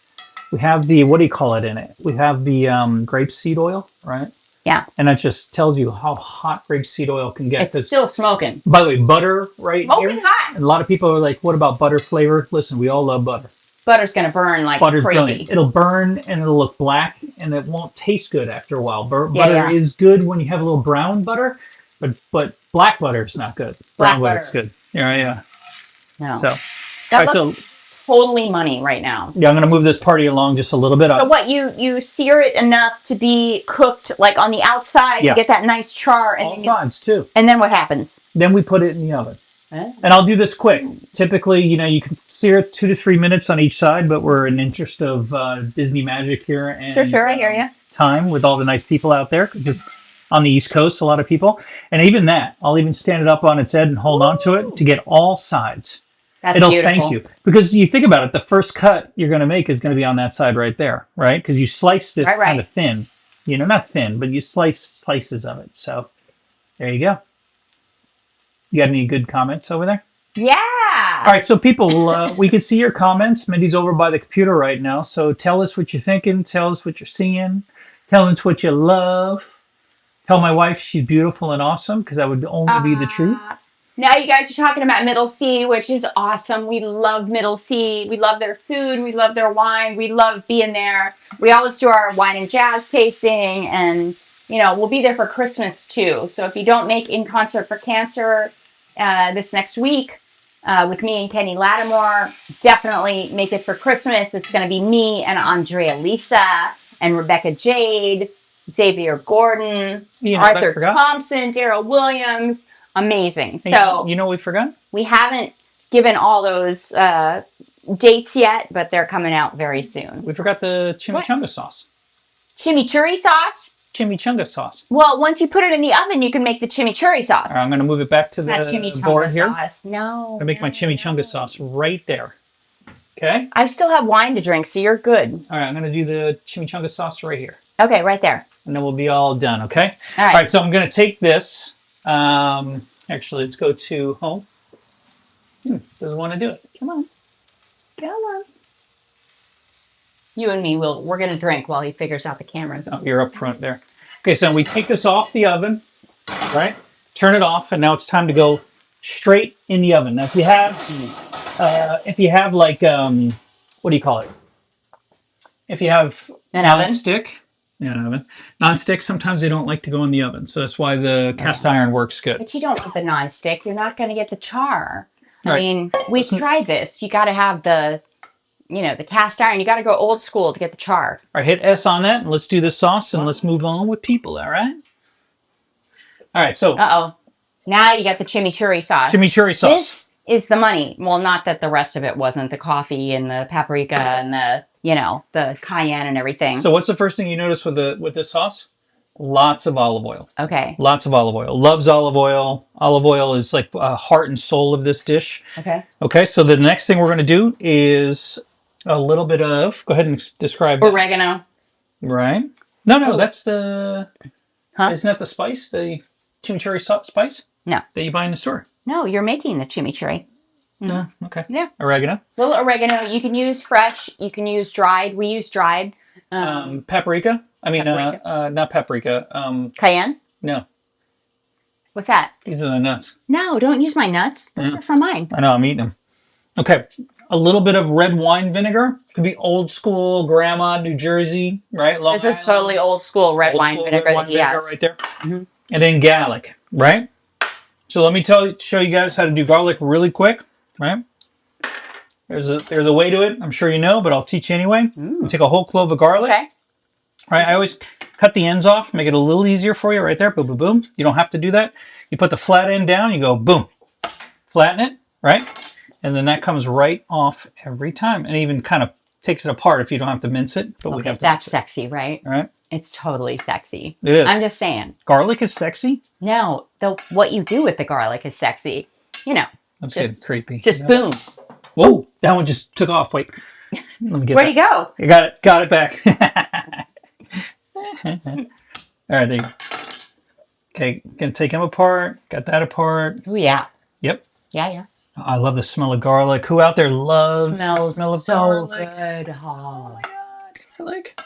the, what do you call it in it? We have the grapeseed oil, right? Yeah. And that just tells you how hot grapeseed oil can get. It's still smoking. By the way, butter smoking hot. And a lot of people are like, what about butter flavor? Listen, we all love butter. Butter's going to burn like Butter's crazy. Brilliant. It'll burn and it'll look black and it won't taste good after a while. Butter is good when you have a little brown butter, but black butter is not good. Brown butter is good. Yeah. No. So that looks totally money right now. Yeah, I'm going to move this party along just a little bit. So what, you sear it enough to be cooked like on the outside to get that nice char. And all sides too. And then what happens? Then we put it in the oven. And I'll do this quick. Typically, you know, you can sear it 2 to 3 minutes on each side, but we're in interest of Disney magic here. And, sure, I hear you. Time with all the nice people out there, because it's on the East Coast, a lot of people. And even that, I'll even stand it up on its head and hold on to it to get all sides. It'll beautiful. Thank you. Because you think about it, the first cut you're going to make is going to be on that side right there, right? Because you slice this kind of thin. You know, not thin, but you slice slices of it. So there you go. You got any good comments over there? Yeah. All right, so people, we can see your comments. Mindy's over by the computer right now. So tell us what you're thinking. Tell us what you're seeing. Tell us what you love. Tell my wife she's beautiful and awesome, because that would only be the truth. Now you guys are talking about Middle C, which is awesome. We love Middle C. We love their food. We love their wine. We love being there. We always do our wine and jazz tasting, and you know, we'll be there for Christmas too. So if you don't make In Concert for Cancer this next week with me and Kenny Lattimore, definitely make it for Christmas. It's going to be me and Andrea Lisa and Rebecca Jade, Xavier Gordon, Arthur Thompson, Daryl Williams. Amazing. Hey, so you know what we forgot? We haven't given all those dates yet, but they're coming out very soon. We forgot the chimichurri sauce. Chimichurri sauce? Chimichurri sauce. Well, once you put it in the oven, you can make the chimichurri sauce. All right, I'm going to move it back to the board here. No. I'm going to make my chimichurri sauce right there. Okay? I still have wine to drink, so you're good. All right, I'm going to do the chimichurri sauce right here. Okay, right there. And then we'll be all done, okay? All right. All right, so I'm going to take this. Actually, let's go to home. Doesn't want to do it. Come on. Come on. You and me, we're going to drink while he figures out the camera. Oh, you're up front there. Okay, so we take this off the oven, right? Turn it off, and now it's time to go straight in the oven. Now, if you have like, what do you call it? If you have an oven stick. Yeah, an oven. Non-stick, sometimes they don't like to go in the oven. So that's why the cast iron works good. But you don't want the non-stick. You're not going to get the char. I mean, we've tried this. You got to have the, you know, the cast iron. You got to go old school to get the char. All right, hit S on that, and let's do the sauce, and let's move on with people, all right? All right, so. Uh-oh. Now you got the chimichurri sauce. Chimichurri sauce. This is the money. Well, not that the rest of it wasn't. The coffee and the paprika and the, you know, the cayenne and everything. So what's the first thing you notice with this sauce? Lots of olive oil. Okay. Lots of olive oil. Loves olive oil. Olive oil is like heart and soul of this dish. Okay. Okay, so the next thing we're going to do is a little bit of, go ahead and describe oregano. Right. No, that's the... Huh? Isn't that the spice? The chimichurri spice No. that you buy in the store? No, you're making the chimichurri. No, okay. Yeah. Oregano. Little oregano. You can use fresh. You can use dried. We use dried. Paprika. I mean, Paprika. not paprika. Cayenne. No, What's that? these are the nuts. No, don't use my nuts. Those are from mine. I know, I'm eating them. Okay, a little bit of red wine vinegar. Could be old school grandma, New Jersey, right? Long This is Island. totally old school red wine Old school vinegar red wine that he vinegar has. right there. And then garlic, right? So let me show you guys how to do garlic really quick, right? There's a way to it. I'm sure you know, but I'll teach you anyway. You take a whole clove of garlic. Okay. Right, I always cut the ends off, make it a little easier for you right there. Boom, boom, boom. You don't have to do that. You put the flat end down, you go boom, flatten it, right? And then that comes right off every time. And even kind of takes it apart if you don't have to mince it. But we have to that's sexy, right? All right. It's totally sexy. It is. I'm just saying. Garlic is sexy? No, what you do with the garlic is sexy. You know. That's getting creepy. Just boom. Whoa, that one just took off. Wait. Let me get Where'd he go? I got it. Got it back. All right, there you go. Okay, gonna take them apart. Got that apart. Oh yeah. Yep. Yeah. Oh, I love the smell of garlic. Who out there loves Smells the smell of so garlic? good. Oh. Oh my god, garlic.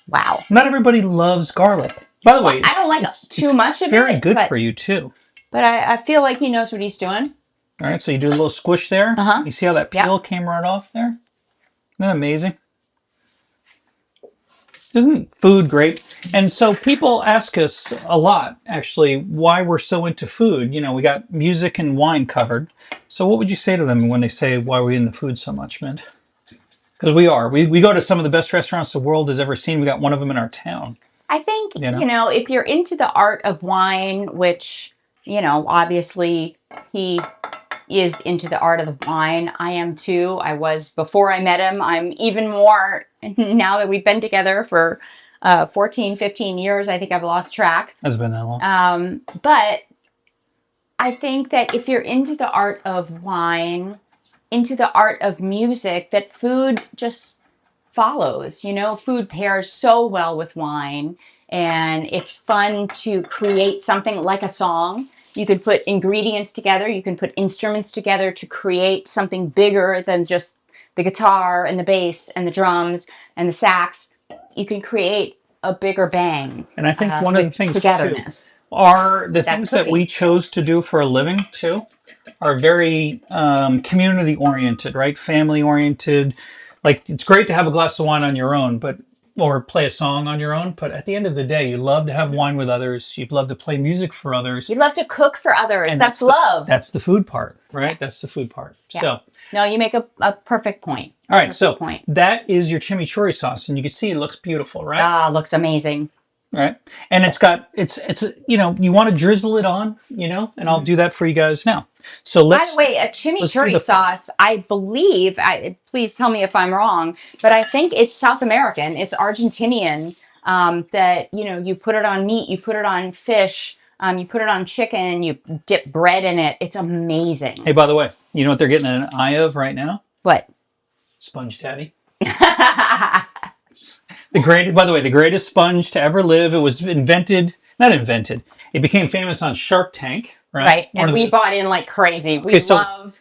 Wow. Not everybody loves garlic. By the way, I don't like too much of it. very good for you too. But I feel like he knows what he's doing. All right, so you do a little squish there. Uh-huh. You see how that peel came right off there? Isn't that amazing? Isn't food great? And so people ask us a lot, actually, why we're so into food. You know, we got music and wine covered. So what would you say to them when they say, why are we into food so much, Mint? Because we are. We go to some of the best restaurants the world has ever seen. We got one of them in our town. I think, you know, if you're into the art of wine, which, you know, obviously he is into the art of the wine. I am too. I was before I met him. I'm even more now that we've been together for 14, 15 years. I think I've lost track. It's been that long. But I think that if you're into the art of wine, into the art of music, that food just follows. You know, food pairs so well with wine, and it's fun to create something like a song. You can put ingredients together, you can put instruments together to create something bigger than just the guitar and the bass and the drums and the sax. You can create a bigger bang. And I think one of the things togetherness too, are the things that we chose to do for a living too are very community oriented, right? Family oriented. Like, it's great to have a glass of wine on your own, but or play a song on your own, but at the end of the day, you love to have wine with others. You'd love to play music for others. You love to cook for others. And that's love. That's the food part, right? That's the food part. Yeah. So, no, you make a perfect point. All right, so that is your chimichurri sauce, and you can see it looks beautiful, right? Ah, looks amazing. Right, and it's got it's you know, you want to drizzle it on, you know, and I'll do that for you guys now. So let's. By the way, a chimichurri sauce, I believe. Please tell me if I'm wrong, but I think it's South American. It's Argentinian. That, you know, you put it on meat, you put it on fish, you put it on chicken, you dip bread in it. It's amazing. Hey, by the way, you know what they're getting an eye of right now? What? Sponge Daddy. By the way, the greatest sponge to ever live. It was not invented. It became famous on Shark Tank, right? Right, and we bought in like crazy. We love.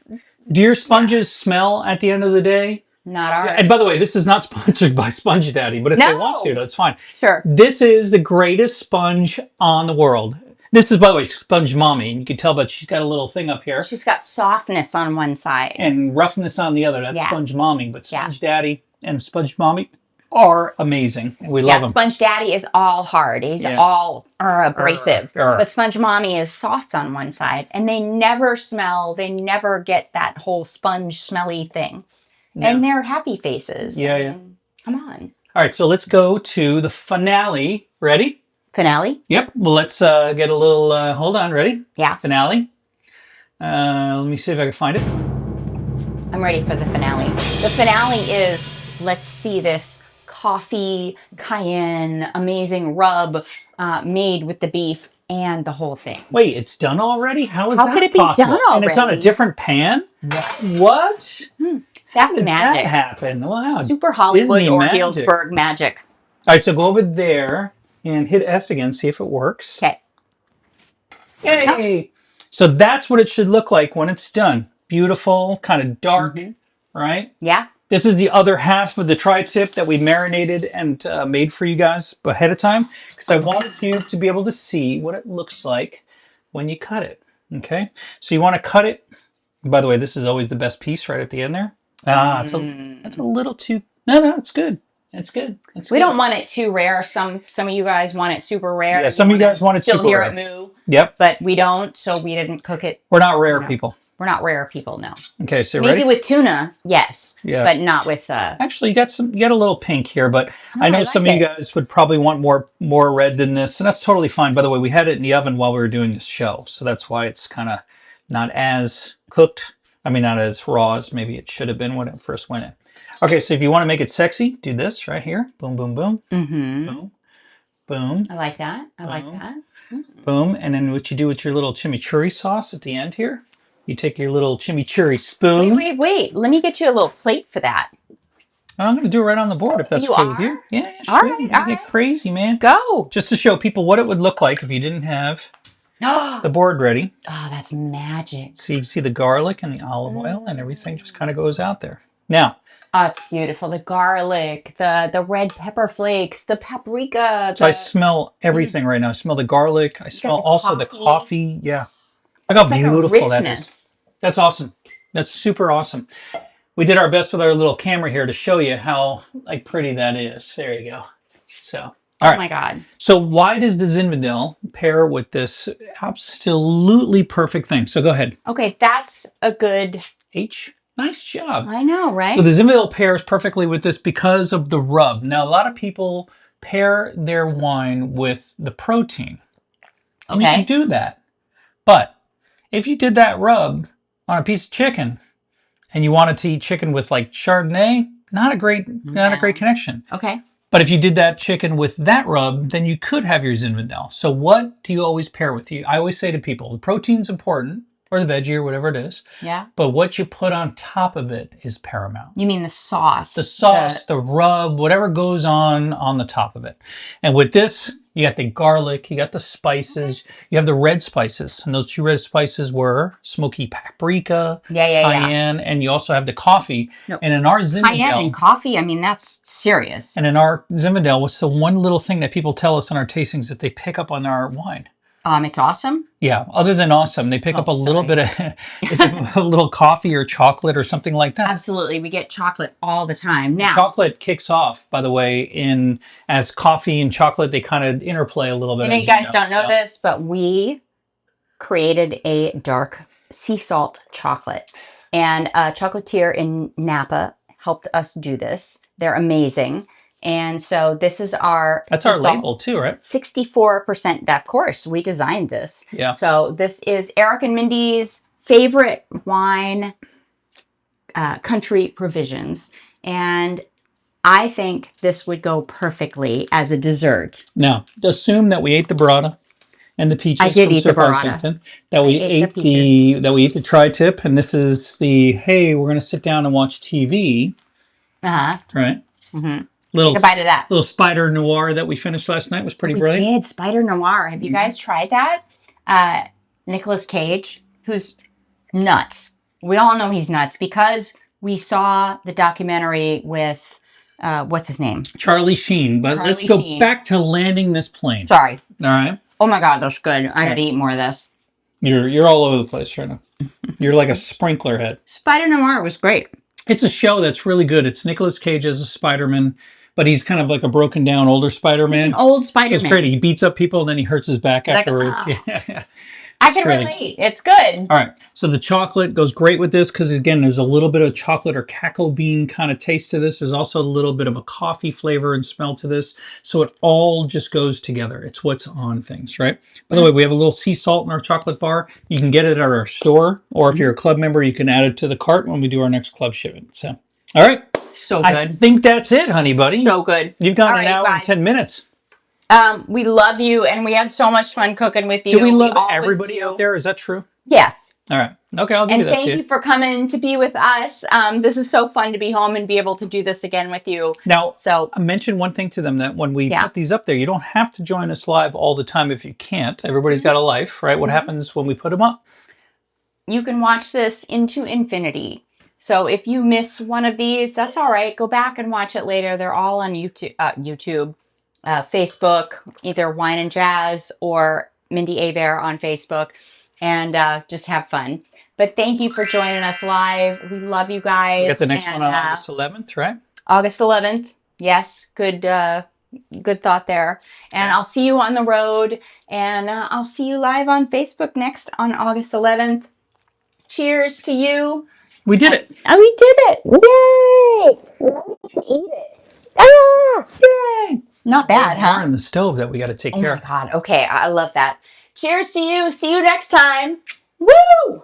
Do your sponges smell at the end of the day? Not ours. And by the way, this is not sponsored by Sponge Daddy, but if they want to, that's fine. Sure. This is the greatest sponge on the world. This is, by the way, Sponge Mommy. You can tell, but she's got a little thing up here. She's got softness on one side. And roughness on the other. That's Sponge Mommy. But Sponge Daddy and Sponge Mommy are amazing. And we love them. Sponge Daddy is all hard. He's all abrasive. But Sponge Mommy is soft on one side. And they never smell. They never get that whole sponge smelly thing. No. And they're happy faces. Yeah. Come on. All right, so let's go to the finale. Ready? Finale? Yep. Well, let's get a little, hold on, ready? Yeah. Finale. Let me see if I can find it. I'm ready for the finale. The finale is, let's see this coffee, cayenne, amazing rub made with the beef and the whole thing. Wait, it's done already? How could it be done already? And it's on a different pan? What? That's How did magic. That happened? Wow. Super Hollywood Disney or magic. Galesburg magic. All right, so go over there and hit S again, see if it works. Okay. Yay! So that's what it should look like when it's done. Beautiful, kind of dark, right? Yeah. This is the other half of the tri-tip that we marinated and made for you guys ahead of time because I wanted you to be able to see what it looks like when you cut it. Okay, so you want to cut it. By the way, this is always the best piece right at the end there. That's a little too. No, it's good. It's good. We don't want it too rare. Some of you guys want it super rare. Yeah, some of you guys want it super still hear rare. it moo. Yep. But we don't, so we didn't cook it. We're not rare people. We're not rare people, no. Okay, so maybe ready? with tuna, yes. Yeah. But not with. Actually, you got a little pink here, but I know like some of you guys would probably want more red than this, and that's totally fine. By the way, we had it in the oven while we were doing this show, so that's why it's kind of not as cooked. I mean, not as raw as maybe it should have been when it first went in. Okay, so if you want to make it sexy, do this right here. Boom, boom, boom. Boom, boom. I like that. I like that. Boom, and then what you do with your little chimichurri sauce at the end here, you take your little chimichurri spoon. Wait. Let me get you a little plate for that. I'm going to do it right on the board if that's okay with you. Yeah, sure. All right, Get crazy, man. Go. Just to show people what it would look like if you didn't have the board ready. Oh, that's magic. So you can see the garlic and the olive oil and everything just kind of goes out there. Now. Oh, it's beautiful. The garlic, the red pepper flakes, the paprika. So I smell everything right now. I smell the garlic. I smell also the coffee. Yeah. Look how beautiful that is. That's awesome. That's super awesome. We did our best with our little camera here to show you how pretty that is. There you go. So, all right. Oh my God. So why does the Zinfandel pair with this absolutely perfect thing? So go ahead. Okay, that's a good H. Nice job. I know, right? So the Zinfandel pairs perfectly with this because of the rub. Now, a lot of people pair their wine with the protein. And you can do that. But if you did that rub on a piece of chicken and you wanted to eat chicken with Chardonnay, not a great connection. Okay. But if you did that chicken with that rub, then you could have your Zinfandel. So what do you always pair with? I always say to people, the protein's important, or the veggie or whatever it is. Yeah. But what you put on top of it is paramount. You mean the sauce? The sauce, the rub, whatever goes on the top of it. And with this, you got the garlic, you got the spices, you have the red spices. And those two red spices were smoky paprika, cayenne, and you also have the coffee. Nope. And in our Zinfandel... Cayenne and coffee, I mean, that's serious. And in our Zinfandel, what's the one little thing that people tell us in our tastings that they pick up on our wine? It's awesome. Yeah, other than awesome, they pick up a little bit of a little coffee or chocolate or something like that. Absolutely, we get chocolate all the time. Now, chocolate kicks off, by the way, as coffee and chocolate, they kind of interplay a little bit. And you guys don't know this, but we created a dark sea salt chocolate, and a chocolatier in Napa helped us do this. They're amazing. And so this is our... That's our label too, right? 64%. Of course, we designed this. Yeah. So this is Eric and Mindy's favorite wine country provisions. And I think this would go perfectly as a dessert. Now, assume that we ate the burrata and the peaches. I did eat the burrata. That we ate the tri-tip, and this is the, hey, we're going to sit down and watch TV. Uh-huh. Right? Mm-hmm. Take a bite of that. Little Spider Noir that we finished last night was pretty brilliant. We did, Spider Noir. Have you guys tried that? Nicolas Cage, who's nuts. We all know he's nuts because we saw the documentary with, what's his name? Charlie Sheen. But let's go back to landing this plane. Sorry. All right. Oh my God, that's good. I gotta eat more of this. You're all over the place right now. You're like a sprinkler head. Spider Noir was great. It's a show that's really good. It's Nicolas Cage as a Spider-Man, but he's kind of like a broken down older Spider-Man. He's an old Spider-Man. So it's great. He beats up people and then he hurts his back afterwards. I can relate. It's good. All right. So the chocolate goes great with this because, again, there's a little bit of chocolate or cacao bean kind of taste to this. There's also a little bit of a coffee flavor and smell to this. So it all just goes together. It's what's on things, right? By the way, we have a little sea salt in our chocolate bar. You can get it at our store, or if you're a club member, you can add it to the cart when we do our next club shipment. So, all right. So good. I think that's it, honey buddy. So good. You've got an hour and 10 minutes. We love you, and we had so much fun cooking with you. Do we love everybody out there? Is that true? Yes. All right. Okay, I'll give you And that thank too. you for coming to be with us. This is so fun to be home and be able to do this again with you. Now, So I mentioned one thing to them, that when we yeah. put these up there, you don't have to join us live all the time if you can't. Everybody's got a life, right? What happens when we put them up? You can watch this into infinity. So if you miss one of these, that's all right. Go back and watch it later. They're all on YouTube, Facebook, either Wine and Jazz or Mindi Eric on Facebook, and just have fun. But thank you for joining us live. We love you guys. We got the next and, one on August 11th, right? August 11th. Yes, good thought there. And I'll see you on the road, and I'll see you live on Facebook next on August 11th. Cheers to you. We did it. Oh, we did it. Yay! Now we can eat it. Ah! Yay! Not bad, More huh? in the stove that we got to take Oh care my of. God. Okay, I love that. Cheers to you. See you next time. Woo!